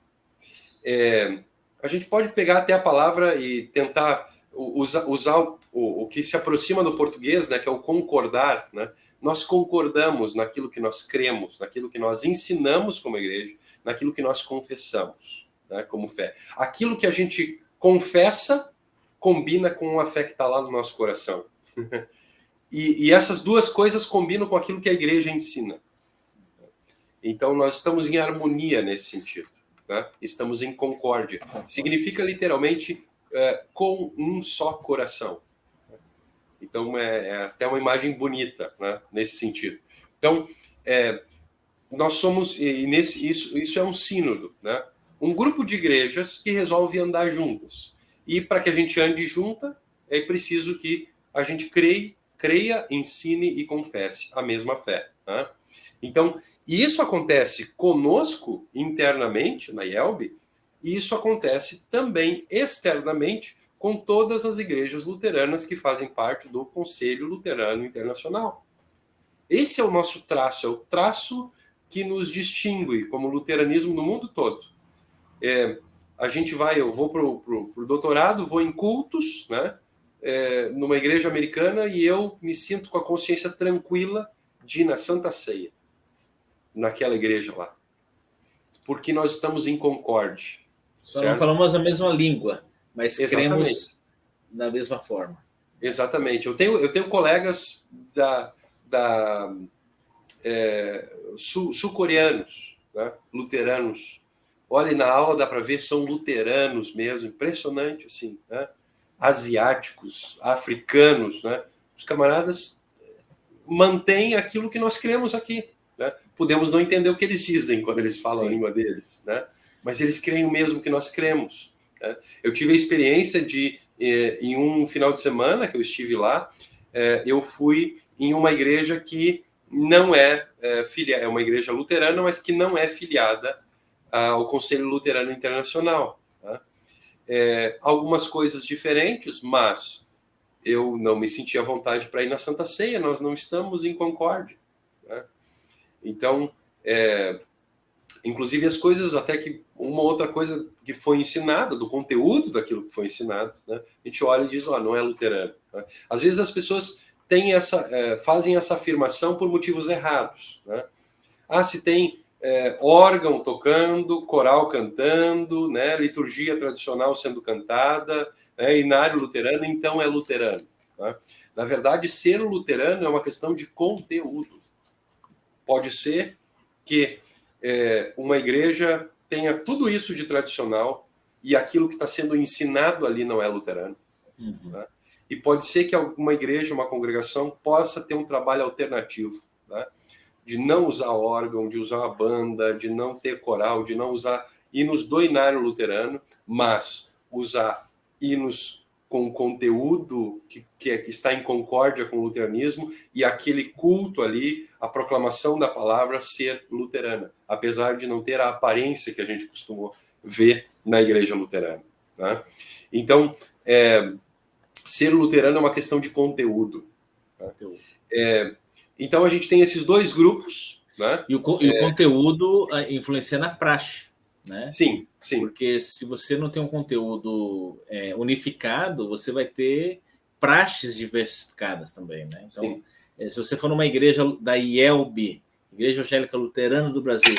B: A gente pode pegar até a palavra e tentar usar o que se aproxima do português, né, que é o concordar. Né? Nós concordamos naquilo que nós cremos, naquilo que nós ensinamos como igreja, naquilo que nós confessamos, né, como fé. Aquilo que a gente confessa combina com a fé que está lá no nosso coração. E essas duas coisas combinam com aquilo que a igreja ensina. Então, nós estamos em harmonia nesse sentido. Né? Estamos em concórdia. Significa, literalmente, com um só coração. Então, é até uma imagem bonita, né, nesse sentido. Então, nós somos, isso é um sínodo, né? Um grupo de igrejas que resolve andar juntas. E para que a gente ande junta, é preciso que a gente creia, ensine e confesse a mesma fé, né? Então, isso acontece conosco internamente na IELB, e isso acontece também externamente com todas as igrejas luteranas que fazem parte do Conselho Luterano Internacional. Esse é o nosso traço, é o traço que nos distingue como luteranismo no mundo todo. Eu vou para o doutorado, vou em cultos, né, numa igreja americana, e eu me sinto com a consciência tranquila de ir na Santa Ceia, naquela igreja lá. Porque nós estamos em concórdia.
A: Só não falamos a mesma língua, mas
B: Exatamente.
A: cremos da mesma forma.
B: Exatamente. Eu tenho colegas sul-coreanos, né, luteranos. Olha, na aula dá para ver, são luteranos mesmo, impressionante, assim, né? Asiáticos, africanos, né? Os camaradas mantêm aquilo que nós cremos aqui, né? Podemos não entender o que eles dizem quando eles falam a língua deles, né? Mas eles creem o mesmo que nós cremos, né? Eu tive a experiência de, em um final de semana que eu estive lá, eu fui em uma igreja que não é uma igreja luterana, mas que não é filiada ao Conselho Luterano Internacional, tá? Algumas coisas diferentes, mas eu não me senti à vontade para ir na Santa Ceia, nós não estamos em concórdia, né? Então, inclusive as coisas, até que uma outra coisa que foi ensinada, do conteúdo daquilo que foi ensinado, né, a gente olha e diz, não é luterano, né? Às vezes as pessoas fazem essa afirmação por motivos errados, né? Se tem órgão tocando, coral cantando, né, liturgia tradicional sendo cantada, né, inário luterano, então é luterano, tá? Na verdade, ser luterano é uma questão de conteúdo. Pode ser que uma igreja tenha tudo isso de tradicional e aquilo que está sendo ensinado ali não é luterano.
A: Uhum.
B: Tá? E pode ser que alguma igreja, uma congregação, possa ter um trabalho alternativo, tá? De não usar órgão, de usar uma banda, de não ter coral, de não usar hinos do inário luterano, mas usar hinos com conteúdo que está em concórdia com o luteranismo, e aquele culto ali, a proclamação da palavra, ser luterana, apesar de não ter a aparência que a gente costumou ver na igreja luterana, tá? Então, ser luterano é uma questão de conteúdo, tá? Então a gente tem esses dois grupos, né?
A: E o conteúdo influencia na praxe, né?
B: Sim, sim.
A: Porque se você não tem um conteúdo unificado, você vai ter praxes diversificadas também, né? Então, se você for numa igreja da IELB, Igreja Evangélica Luterana do Brasil,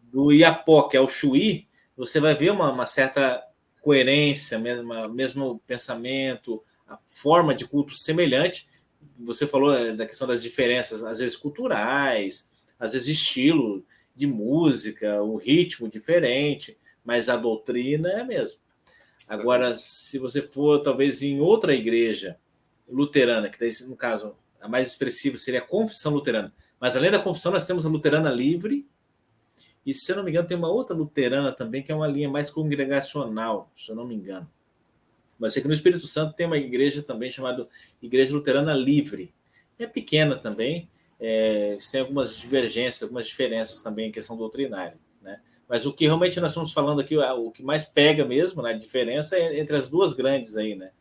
A: do Iapó, que é o Chuí, você vai ver uma certa coerência, mesmo pensamento, a forma de culto semelhante. Você falou da questão das diferenças, às vezes culturais, às vezes estilo de música, o ritmo diferente, mas a doutrina é a mesma. Agora, se você for talvez em outra igreja luterana, que daí, no caso, a mais expressiva seria a Confissão Luterana, mas além da Confissão nós temos a Luterana Livre, e se eu não me engano tem uma outra luterana também, que é uma linha mais congregacional, se eu não me engano. Mas sei que no Espírito Santo tem uma igreja também chamada Igreja Luterana Livre. É pequena também, tem algumas divergências, algumas diferenças também em questão doutrinária, né? Mas o que realmente nós estamos falando aqui, o que mais pega mesmo, né, a diferença é entre as duas grandes aí, né?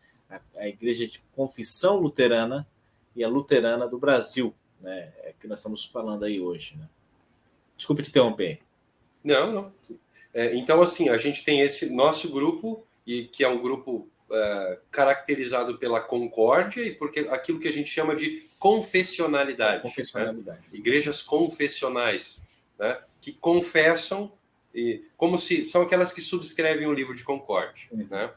A: A Igreja de Confissão Luterana e a Luterana do Brasil, né? É que nós estamos falando aí hoje, né? Desculpe te interromper.
B: Não. Então, assim, a gente tem esse nosso grupo, e que é um grupo caracterizado pela concórdia e porque aquilo que a gente chama de confessionalidade. Né? Igrejas confessionais, né? Que confessam, como se são aquelas que subscrevem o livro de concórdia. Né?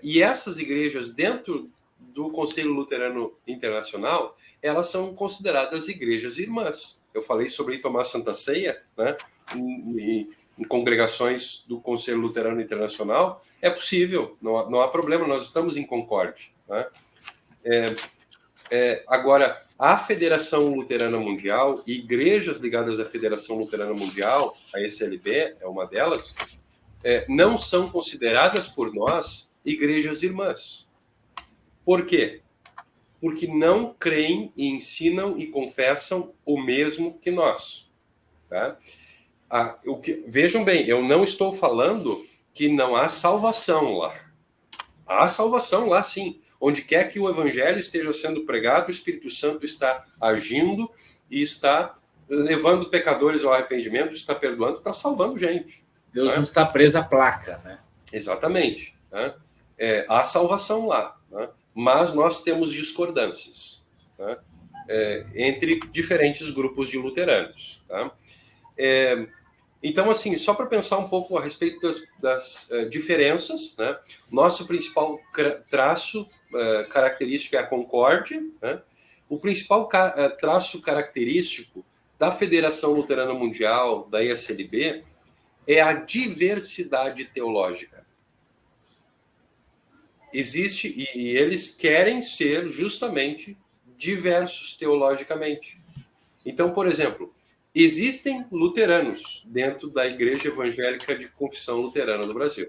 B: E essas igrejas, dentro do Conselho Luterano Internacional, elas são consideradas igrejas irmãs. Eu falei sobre ir tomar Santa Ceia, né? Em congregações do Conselho Luterano Internacional, é possível, não há problema, nós estamos em concórdia. Né? Agora, a Federação Luterana Mundial, igrejas ligadas à Federação Luterana Mundial, a ECLB é uma delas, não são consideradas por nós igrejas irmãs. Por quê? Porque não creem e ensinam e confessam o mesmo que nós. Tá? Vejam bem, eu não estou falando que não há salvação lá. Há salvação lá, sim. Onde quer que o evangelho esteja sendo pregado, o Espírito Santo está agindo e está levando pecadores ao arrependimento, está perdoando, está salvando gente.
A: Deus não está preso à placa, né?
B: Exatamente. Né? Há salvação lá, né? Mas nós temos discordâncias, né? Entre diferentes grupos de luteranos. Tá? Então, assim, só para pensar um pouco a respeito das diferenças, né? Nosso principal traço característico é a concórdia, né? O principal traço característico da Federação Luterana Mundial, da ESLB, é a diversidade teológica. Existe, e eles querem ser justamente diversos teologicamente. Então, por exemplo, existem luteranos dentro da Igreja Evangélica de Confissão Luterana do Brasil.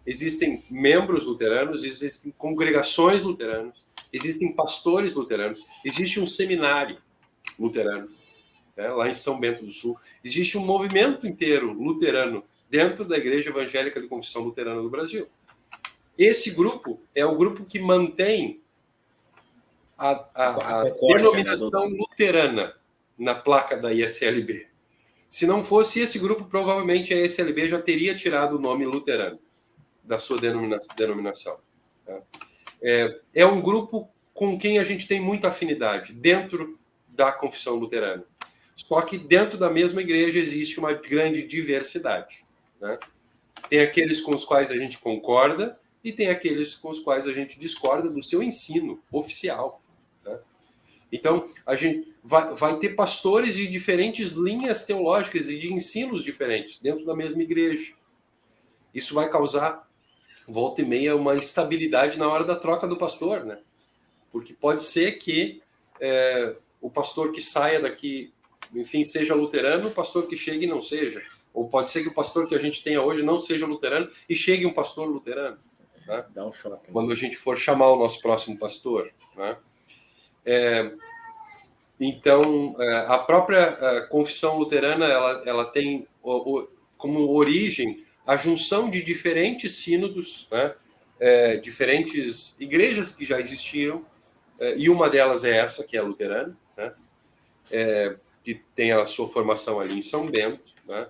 B: Existem membros luteranos, existem congregações luteranas, existem pastores luteranos, existe um seminário luterano, né, lá em São Bento do Sul. Existe um movimento inteiro luterano dentro da Igreja Evangélica de Confissão Luterana do Brasil. Esse grupo é o grupo que mantém a denominação luterana na placa da ISLB. Se não fosse esse grupo, provavelmente a ISLB já teria tirado o nome luterano da sua denominação. É um grupo com quem a gente tem muita afinidade dentro da confissão luterana. Só que dentro da mesma igreja existe uma grande diversidade, né? Tem aqueles com os quais a gente concorda e tem aqueles com os quais a gente discorda do seu ensino oficial, né? Então, a gente vai ter pastores de diferentes linhas teológicas e de ensinos diferentes dentro da mesma igreja. Isso vai causar, volta e meia, uma instabilidade na hora da troca do pastor, né? Porque pode ser que o pastor que saia daqui, enfim, seja luterano, o pastor que chegue não seja. Ou pode ser que o pastor que a gente tenha hoje não seja luterano e chegue um pastor luterano. Né?
A: Dá um choque.
B: Quando a gente for chamar o nosso próximo pastor. Né? Então, a própria confissão luterana, ela tem como origem a junção de diferentes sínodos, né? Diferentes igrejas que já existiram, e uma delas é essa, que é a luterana, né? Que tem a sua formação ali em São Bento, né?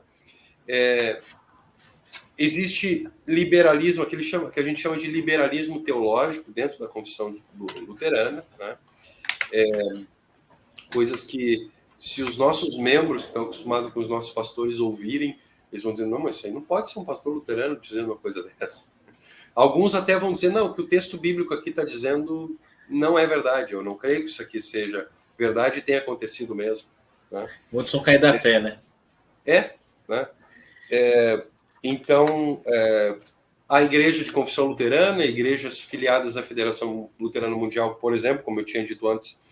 B: Existe liberalismo, que a gente chama de liberalismo teológico dentro da confissão luterana, né? Coisas que, se os nossos membros que estão acostumados com os nossos pastores ouvirem, eles vão dizer, não, mas isso aí não pode ser um pastor luterano dizendo uma coisa dessa. Alguns até vão dizer, não, o que o texto bíblico aqui está dizendo não é verdade, eu não creio que isso aqui seja verdade e tenha acontecido mesmo. Né?
A: Muitos vão cair da fé, né?
B: Né? Então, a Igreja de Confissão Luterana, igrejas filiadas à Federação Luterana Mundial, por exemplo, como eu tinha dito antes,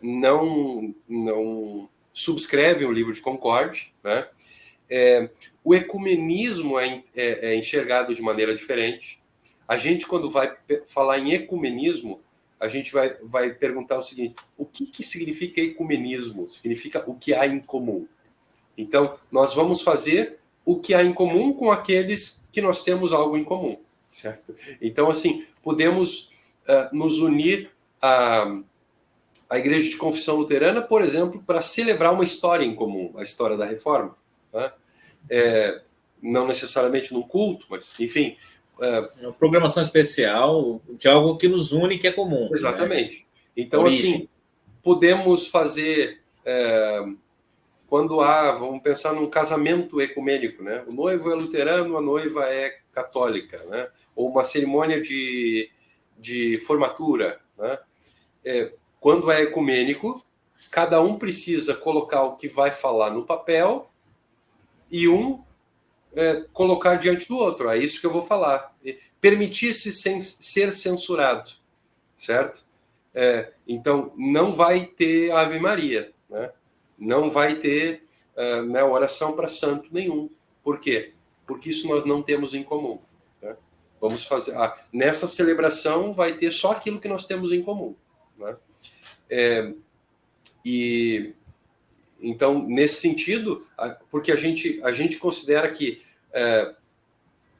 B: não subscrevem o livro de Concórdia, né? O ecumenismo é enxergado de maneira diferente. A gente, quando vai falar em ecumenismo, a gente vai perguntar o seguinte: o que significa ecumenismo? Significa o que há em comum. Então, nós vamos fazer o que há em comum com aqueles que nós temos algo em comum, certo? Então, assim, podemos nos unir à Igreja de Confissão Luterana, por exemplo, para celebrar uma história em comum, a história da Reforma, né? Não necessariamente num culto, mas, enfim...
A: uma programação especial de algo que nos une, que é comum.
B: Exatamente. Né? Então,
A: origem.
B: Assim, podemos fazer... quando vamos pensar num casamento ecumênico, né? O noivo é luterano, a noiva é católica, né? Ou uma cerimônia de formatura, né? Quando é ecumênico, cada um precisa colocar o que vai falar no papel e colocar diante do outro. É isso que eu vou falar. Permitir-se ser censurado, certo? Então, não vai ter Ave Maria, né? Não vai ter né, oração para santo nenhum. Por quê? Porque isso nós não temos em comum. Né? Vamos fazer... nessa celebração vai ter só aquilo que nós temos em comum. Né? Então, nesse sentido, porque a gente considera que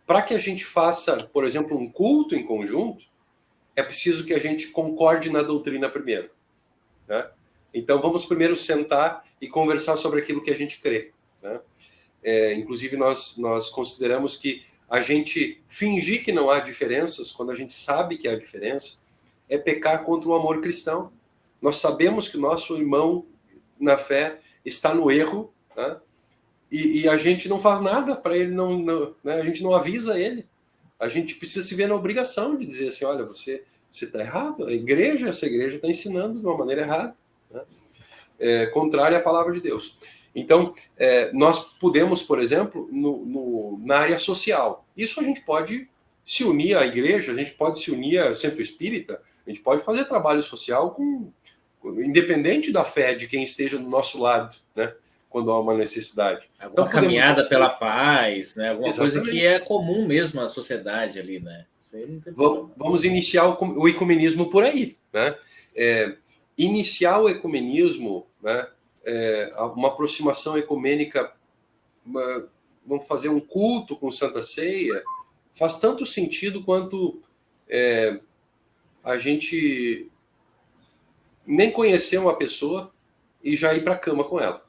B: para que a gente faça, por exemplo, um culto em conjunto, é preciso que a gente concorde na doutrina primeiro. Né? Então, vamos primeiro sentar e conversar sobre aquilo que a gente crê. Né? Inclusive, nós consideramos que a gente fingir que não há diferenças, quando a gente sabe que há diferença, é pecar contra o amor cristão. Nós sabemos que o nosso irmão na fé está no erro, né? E a gente não faz nada para ele, né? A gente não avisa ele. A gente precisa se ver na obrigação de dizer assim, olha, você está errado, essa igreja está ensinando de uma maneira errada, né? Contrária à palavra de Deus. Então, nós podemos, por exemplo, na área social, isso a gente pode se unir à igreja, a gente pode se unir ao centro espírita, a gente pode fazer trabalho social independente da fé de quem esteja do nosso lado, né? Quando há uma necessidade.
A: Alguma caminhada pela paz, né? Alguma coisa que é comum mesmo à sociedade ali, né? Isso aí não tem problema.
B: Vamos iniciar o ecumenismo por aí, né? Iniciar o ecumenismo, né? Uma aproximação ecumênica, vamos fazer um culto com Santa Ceia, faz tanto sentido quanto a gente nem conhecer uma pessoa e já ir para a cama com ela.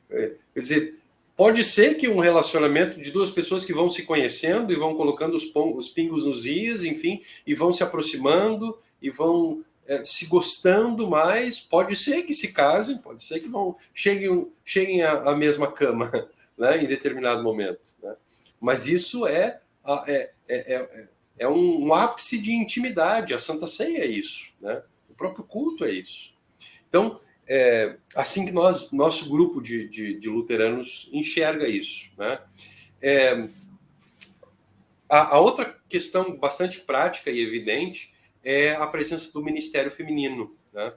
B: Quer dizer, pode ser que um relacionamento de duas pessoas que vão se conhecendo e vão colocando os pingos nos is, enfim, e vão se aproximando e vão se gostando mais, pode ser que se casem, pode ser que cheguem à mesma cama, né, em determinado momento. Né? Mas isso é um ápice de intimidade. A Santa Ceia é isso, né? O próprio culto é isso. Então, assim que nosso grupo de luteranos enxerga isso. Né? A outra questão bastante prática e evidente é a presença do ministério feminino. Né?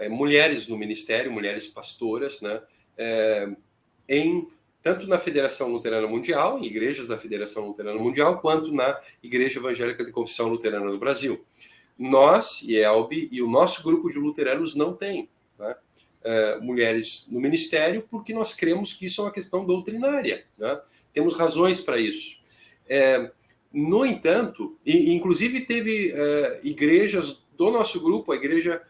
B: Mulheres no ministério, mulheres pastoras, né? Tanto na Federação Luterana Mundial, em igrejas da Federação Luterana Mundial, quanto na Igreja Evangélica de Confissão Luterana do Brasil. Nós, IELB, e o nosso grupo de luteranos não tem, né, mulheres no ministério, porque nós cremos que isso é uma questão doutrinária. Né? Temos razões para isso. No entanto, inclusive teve igrejas do nosso grupo, a Igreja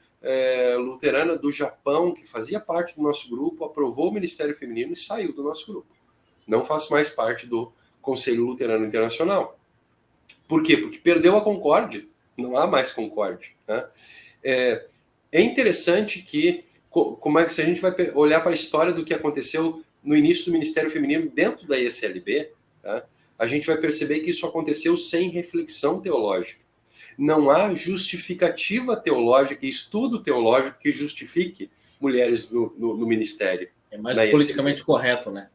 B: Luterana do Japão, que fazia parte do nosso grupo, aprovou o ministério feminino e saiu do nosso grupo. Não faz mais parte do Conselho Luterano Internacional. Por quê? Porque perdeu a concórdia. Não há mais concórdia. Né? É interessante que, se a gente vai olhar para a história do que aconteceu no início do Ministério Feminino dentro da ESLB, tá? A gente vai perceber que isso aconteceu sem reflexão teológica. Não há justificativa teológica e estudo teológico que justifique mulheres no ministério.
A: É mais politicamente correto, né?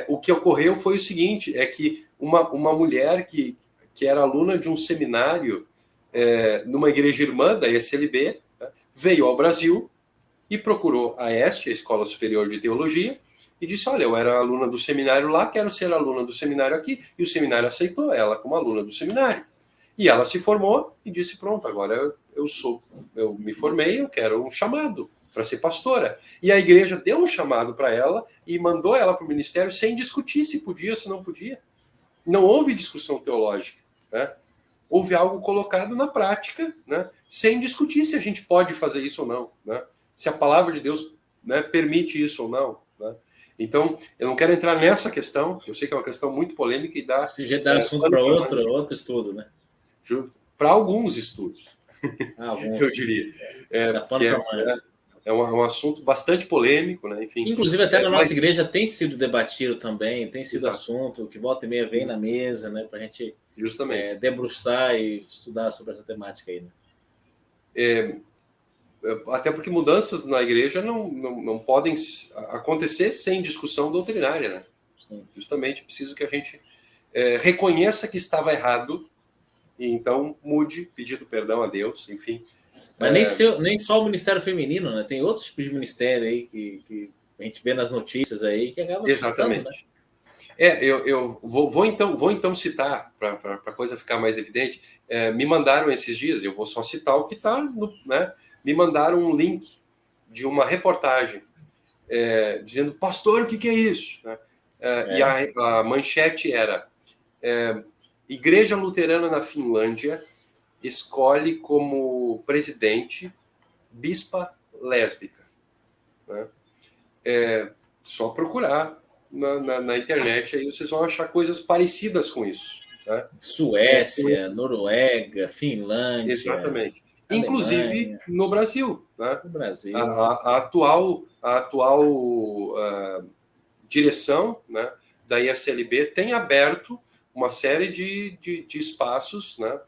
B: O que ocorreu foi o seguinte, é que uma mulher que era aluna de um seminário numa igreja irmã da ESLB, tá? Veio ao Brasil e procurou a ESTE, a Escola Superior de Teologia, e disse, olha, eu era aluna do seminário lá, quero ser aluna do seminário aqui, e o seminário aceitou ela como aluna do seminário. E ela se formou e disse, pronto, agora eu me formei, eu quero um chamado para ser pastora. E a igreja deu um chamado para ela e mandou ela para o ministério sem discutir se podia ou se não podia. Não houve discussão teológica, né? Houve algo colocado na prática, né, sem discutir se a gente pode fazer isso ou não, né, se a palavra de Deus, né, permite isso ou não. Né. Então, eu não quero entrar nessa questão, eu sei que é uma questão muito polêmica e dá...
A: A gente dá assunto para outro estudo, né?
B: Para alguns estudos,
A: alguns.
B: eu diria. É um assunto bastante polêmico, né? Enfim.
A: Inclusive, até na nossa igreja tem sido debatido também, tem sido assunto que volta e meia vem na mesa, né? Para a gente debruçar e estudar sobre essa temática aí. Né?
B: Até porque mudanças na igreja não podem acontecer sem discussão doutrinária, né? Sim. Justamente preciso que a gente reconheça que estava errado E então mude, pedindo perdão a Deus, enfim.
A: Mas nem só o Ministério Feminino, né? Tem outros tipos de ministério aí que a gente vê nas notícias aí que acaba assustando, né?
B: Eu vou então citar, para a coisa ficar mais evidente, me mandaram esses dias, eu vou só citar o que está, né? Me mandaram um link de uma reportagem dizendo, pastor, o que é isso? Né? E a manchete era, Igreja Luterana na Finlândia escolhe como presidente bispa lésbica. Né? Só procurar na internet, aí vocês vão achar coisas parecidas com isso. Né?
A: Suécia, Noruega, Finlândia.
B: Exatamente.
A: Alemanha,
B: inclusive no Brasil. Né?
A: No Brasil.
B: A atual direção, né, da ISLB tem aberto uma série de espaços, né,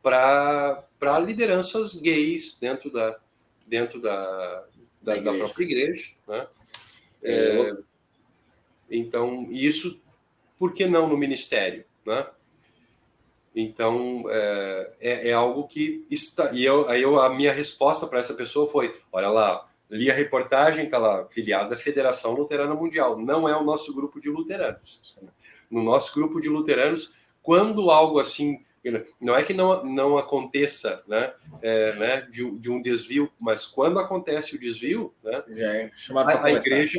B: para lideranças gays dentro da própria igreja. Né? Então, isso, por que não no ministério? Né? Então, é algo que está... E a minha resposta para essa pessoa foi, olha lá, li a reportagem, está lá, filiado da Federação Luterana Mundial. Não é o nosso grupo de luteranos. No nosso grupo de luteranos, quando algo assim... Não é que não aconteça, né, de um desvio, mas quando acontece o desvio, né,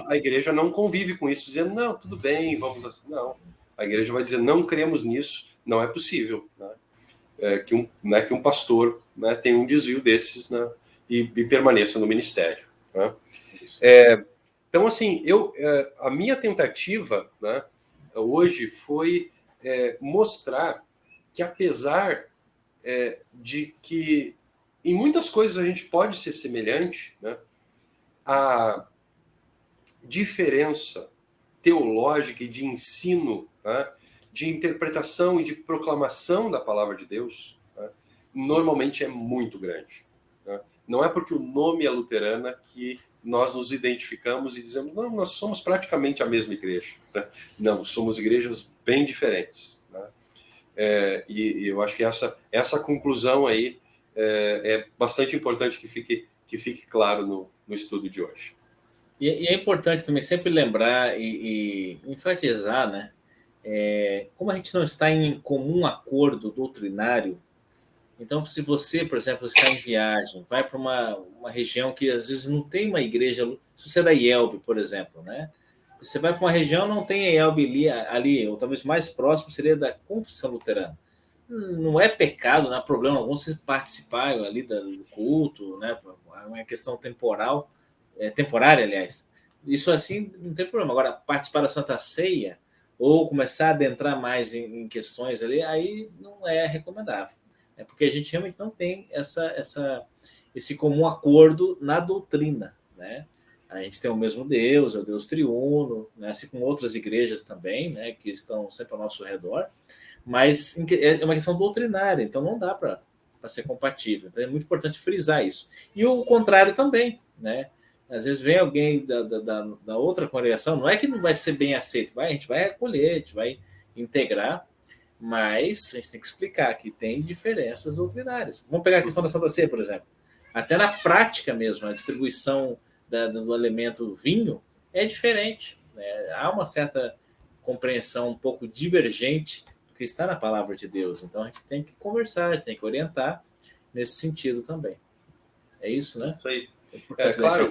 B: a igreja não convive com isso, dizendo, não, tudo bem, vamos assim. Não. A igreja vai dizer, não cremos nisso, não é possível, né, que um pastor, né, tenha um desvio desses, né, e permaneça no ministério. Né. Então, assim, a minha tentativa, né, hoje foi mostrar que apesar de que em muitas coisas a gente pode ser semelhante, né, a diferença teológica e de ensino, né, de interpretação e de proclamação da palavra de Deus, né, normalmente é muito grande. Né? Não é porque o nome é luterana que nós nos identificamos e dizemos, não, nós somos praticamente a mesma igreja. Né? Não, somos igrejas bem diferentes. Né? E eu acho que essa conclusão aí é bastante importante que fique claro no estudo de hoje.
A: E é importante também sempre lembrar e enfatizar, né? Como a gente não está em comum acordo doutrinário, então se você, por exemplo, está em viagem, vai para uma região que às vezes não tem uma igreja, se você é da IELB, por exemplo, né? Você vai para uma região não tem a IELB ali, ou talvez mais próximo seria da Confissão Luterana. Não é pecado, não há problema algum você participar ali do culto, né? É uma questão temporal, temporária, aliás. Isso assim não tem problema. Agora, participar da Santa Ceia ou começar a adentrar mais em questões ali, aí não é recomendável. É porque a gente realmente não tem esse comum acordo na doutrina, né? A gente tem o mesmo Deus, é o Deus triuno, né? Assim como outras igrejas também, né? Que estão sempre ao nosso redor, mas é uma questão doutrinária, então não dá para ser compatível. Então é muito importante frisar isso. E o contrário também, né? Às vezes vem alguém da outra congregação, não é que não vai ser bem aceito, a gente vai acolher, a gente vai integrar, mas a gente tem que explicar que tem diferenças doutrinárias. Vamos pegar a questão da Santa Ceia, por exemplo. Até na prática mesmo, a distribuição do elemento vinho é diferente. Né? Há uma certa compreensão um pouco divergente do que está na palavra de Deus. Então a gente tem que conversar, a gente tem que orientar nesse sentido também. É isso, né?
B: Isso aí. Claro,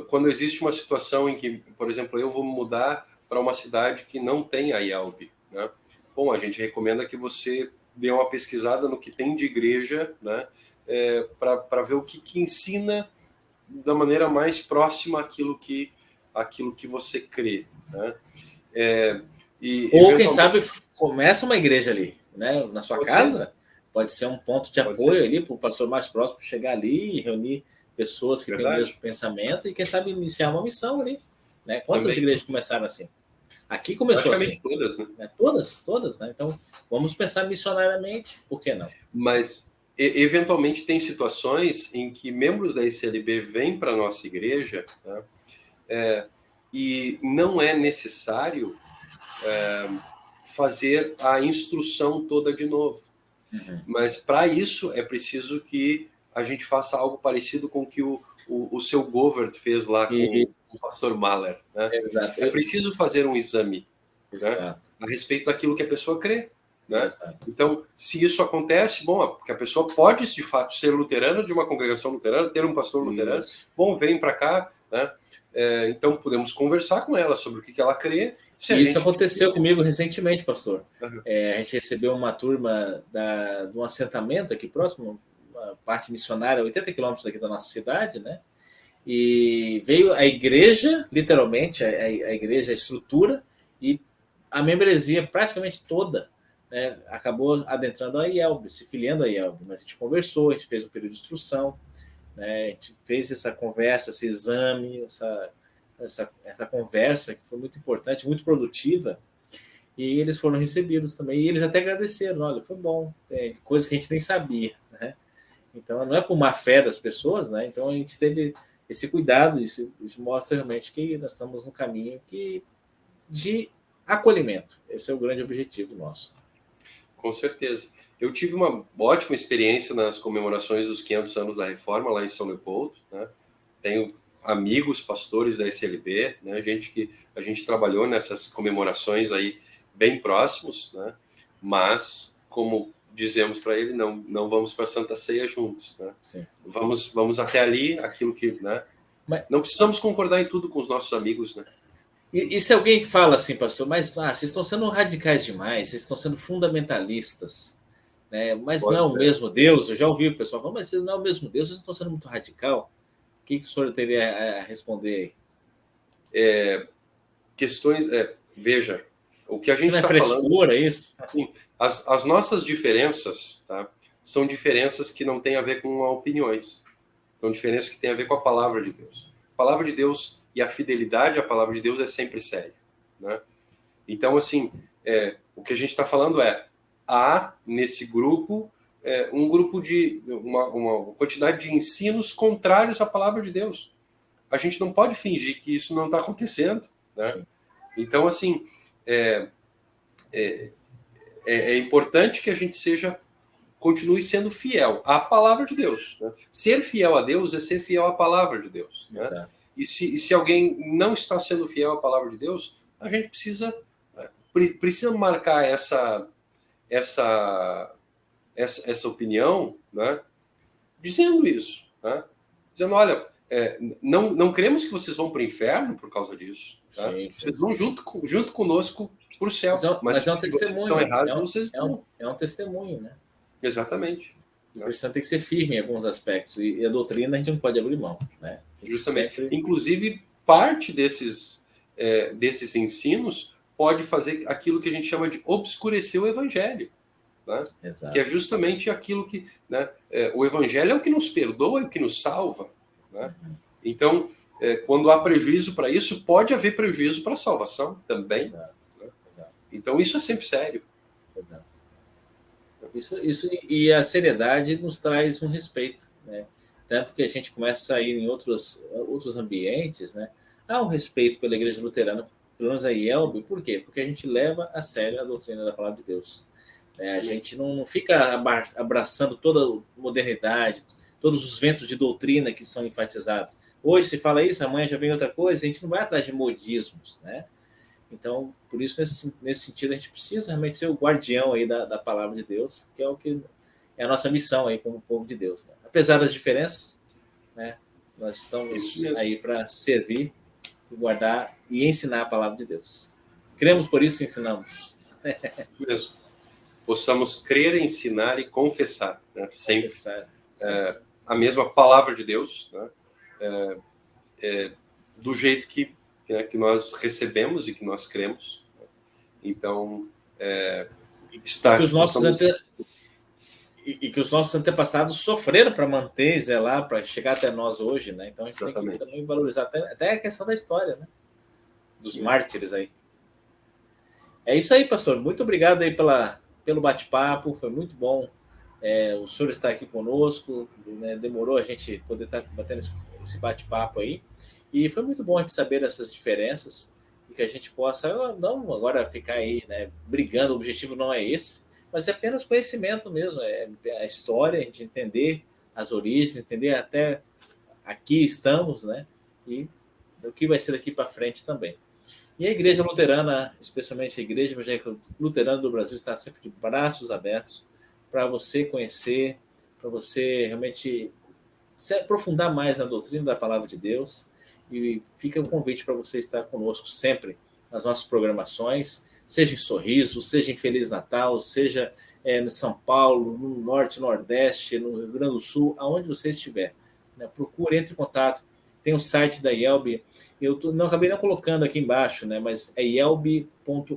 B: quando existe uma situação em que, por exemplo, eu vou mudar para uma cidade que não tem a IELB, né? Bom, a gente recomenda que você dê uma pesquisada no que tem de igreja, né? Para ver o que ensina da maneira mais próxima àquilo que você crê. Né?
A: Ou, quem sabe, começa uma igreja ali, né? Na sua casa. Pode ser um ponto de apoio ali para o pastor mais próximo chegar ali e reunir pessoas que têm o mesmo pensamento e, quem sabe, iniciar uma missão ali. Né? Quantas igrejas começaram assim? Aqui começou assim.
B: Todas, né?
A: Todas, né? Então, vamos pensar missionariamente, por que não?
B: Mas, eventualmente, tem situações em que membros da ICLB vêm para a nossa igreja, né? E não é necessário fazer a instrução toda de novo. Mas para isso é preciso que a gente faça algo parecido com o que o seu Govert fez lá com o pastor Mahler, né?
A: Exato.
B: É preciso fazer um exame, né, a respeito daquilo que a pessoa crê, né? Então, se isso acontece, bom, porque a pessoa pode de fato ser luterana, de uma congregação luterana, ter um pastor luterano, bom, vem para cá, né? Então podemos conversar com ela sobre o que ela crê.
A: Isso aconteceu comigo recentemente, pastor. A gente recebeu uma turma de um assentamento aqui próximo, uma parte missionária, 80 quilômetros daqui da nossa cidade, né? E veio a igreja, literalmente, a igreja, a estrutura, e a membresia praticamente toda, né, acabou adentrando a IELB, se filiando a IELB. Mas a gente conversou, a gente fez um período de instrução, né, a gente fez essa conversa, esse exame, essa conversa que foi muito importante, muito produtiva, e eles foram recebidos também. E eles até agradeceram, olha, foi bom, tem coisa que a gente nem sabia, né? Então, não é por má fé das pessoas, né? Então, a gente teve esse cuidado, isso mostra realmente que nós estamos no caminho de acolhimento. Esse é o grande objetivo nosso.
B: Com certeza. Eu tive uma ótima experiência nas comemorações dos 500 anos da Reforma, lá em São Leopoldo, né? Tenho amigos pastores da SLB, né? A gente trabalhou nessas comemorações aí bem próximos, né? Mas, como dizemos para ele, não vamos para a Santa Ceia juntos, né? Vamos até ali, aquilo que, né? Mas não precisamos concordar em tudo com os nossos amigos, né?
A: E se alguém fala assim, pastor, mas vocês estão sendo radicais demais, vocês estão sendo fundamentalistas, né? Mas não é o mesmo Deus? Eu já ouvi o pessoal falando, mas não é o mesmo Deus, vocês estão sendo muito radical. O que o senhor teria a responder
B: aí? Questões, veja, o que a gente está
A: falando...
B: Não é frescura
A: isso?
B: Assim, as nossas diferenças, tá, são diferenças que não têm a ver com opiniões, são diferenças que têm a ver com a palavra de Deus. A palavra de Deus e a fidelidade à palavra de Deus é sempre séria, né? Então, assim, o que a gente está falando há nesse grupo um grupo de uma quantidade de ensinos contrários à palavra de Deus. A gente não pode fingir que isso não está acontecendo, né? Então, assim, é importante que a gente continue sendo fiel à palavra de Deus, né? Ser fiel a Deus é ser fiel à palavra de Deus, né? E se alguém não está sendo fiel à palavra de Deus, a gente precisa marcar essa opinião, né? Dizendo isso, né? Dizendo, olha, não queremos que vocês vão para o inferno por causa disso, tá? Vocês vão junto conosco para o céu.
A: Mas é um testemunho.
B: Vocês estão errados, vocês estão...
A: É um testemunho, né?
B: Exatamente.
A: O cristão tem que ser firme em alguns aspectos, e a doutrina a gente não pode abrir mão, né?
B: Justamente. Inclusive, parte desses ensinos pode fazer aquilo que a gente chama de obscurecer o evangelho, né? Que é justamente aquilo que, né, o evangelho é o que nos perdoa, é o que nos salva, né? Então, quando há prejuízo para isso, pode haver prejuízo para a salvação também. Né? Então, isso é sempre sério.
A: Isso, e a seriedade nos traz um respeito, né? Tanto que a gente começa a sair em outros ambientes, né? Há um respeito pela igreja luterana, pelo menos a IELB. Por quê? Porque a gente leva a sério a doutrina da palavra de Deus. A gente não fica abraçando toda a modernidade, todos os ventos de doutrina que são enfatizados. Hoje se fala isso, amanhã já vem outra coisa, a gente não vai atrás de modismos, né? Então, por isso, nesse sentido, a gente precisa realmente ser o guardião aí da palavra de Deus, que é o que é a nossa missão aí como povo de Deus, né? Apesar das diferenças, né, nós estamos aí para servir, guardar e ensinar a palavra de Deus. Cremos, por isso ensinamos.
B: Mesmo. Possamos crer, ensinar e confessar, né? Sempre. A mesma palavra de Deus, né? Do jeito que nós recebemos e que nós cremos. Então,
A: que os nossos antepassados sofreram para manter, zelar, para chegar até nós hoje, né? Então a gente tem que também valorizar até a questão da história, né? Dos mártires aí. É isso aí, pastor. Muito obrigado aí pelo bate-papo, foi muito bom. O senhor está aqui conosco, né? Demorou a gente poder estar batendo esse bate-papo aí. E foi muito bom a gente saber essas diferenças e que a gente possa não agora ficar aí, né, brigando. O objetivo não é esse, mas é apenas conhecimento mesmo, é a história, a gente entender as origens, entender até aqui estamos, né, e o que vai ser daqui para frente também. E a Igreja Luterana, especialmente a Igreja Evangélica Luterana do Brasil, está sempre de braços abertos para você conhecer, para você realmente se aprofundar mais na doutrina da Palavra de Deus. E fica um convite para você estar conosco sempre nas nossas programações, seja em Sorriso, seja em Feliz Natal, seja no São Paulo, no Norte, Nordeste, no Rio Grande do Sul, aonde você estiver. Né? Procure, entre em contato. Tem o site da IELB, eu não acabei não colocando aqui embaixo, né, mas é ielb.org.br,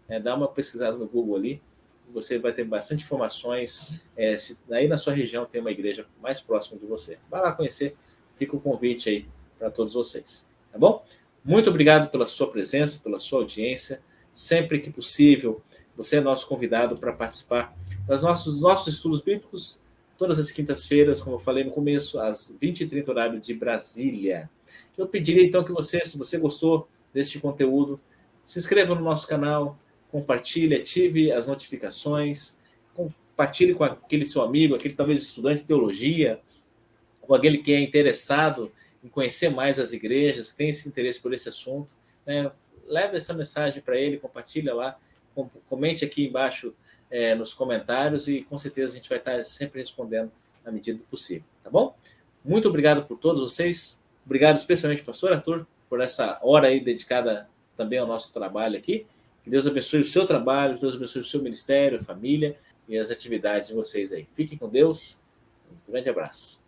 A: né, dá uma pesquisada no Google ali, você vai ter bastante informações, se aí na sua região tem uma igreja mais próxima de você. Vai lá conhecer, fica o convite aí para todos vocês, tá bom? Muito obrigado pela sua presença, pela sua audiência, sempre que possível, você é nosso convidado para participar dos nossos estudos bíblicos, todas as quintas-feiras, como eu falei no começo, às 20h30, horário de Brasília. Eu pediria, então, que você, se você gostou deste conteúdo, se inscreva no nosso canal, compartilhe, ative as notificações, compartilhe com aquele seu amigo, aquele talvez estudante de teologia, ou aquele que é interessado em conhecer mais as igrejas, tem esse interesse por esse assunto, né? Leve essa mensagem para ele, compartilha lá, comente aqui embaixo nos comentários e com certeza a gente vai estar sempre respondendo na medida do possível, tá bom? Muito obrigado por todos vocês, obrigado especialmente ao pastor Arthur por essa hora aí dedicada também ao nosso trabalho aqui. Que Deus abençoe o seu trabalho, que Deus abençoe o seu ministério, a família e as atividades de vocês aí. Fiquem com Deus, um grande abraço.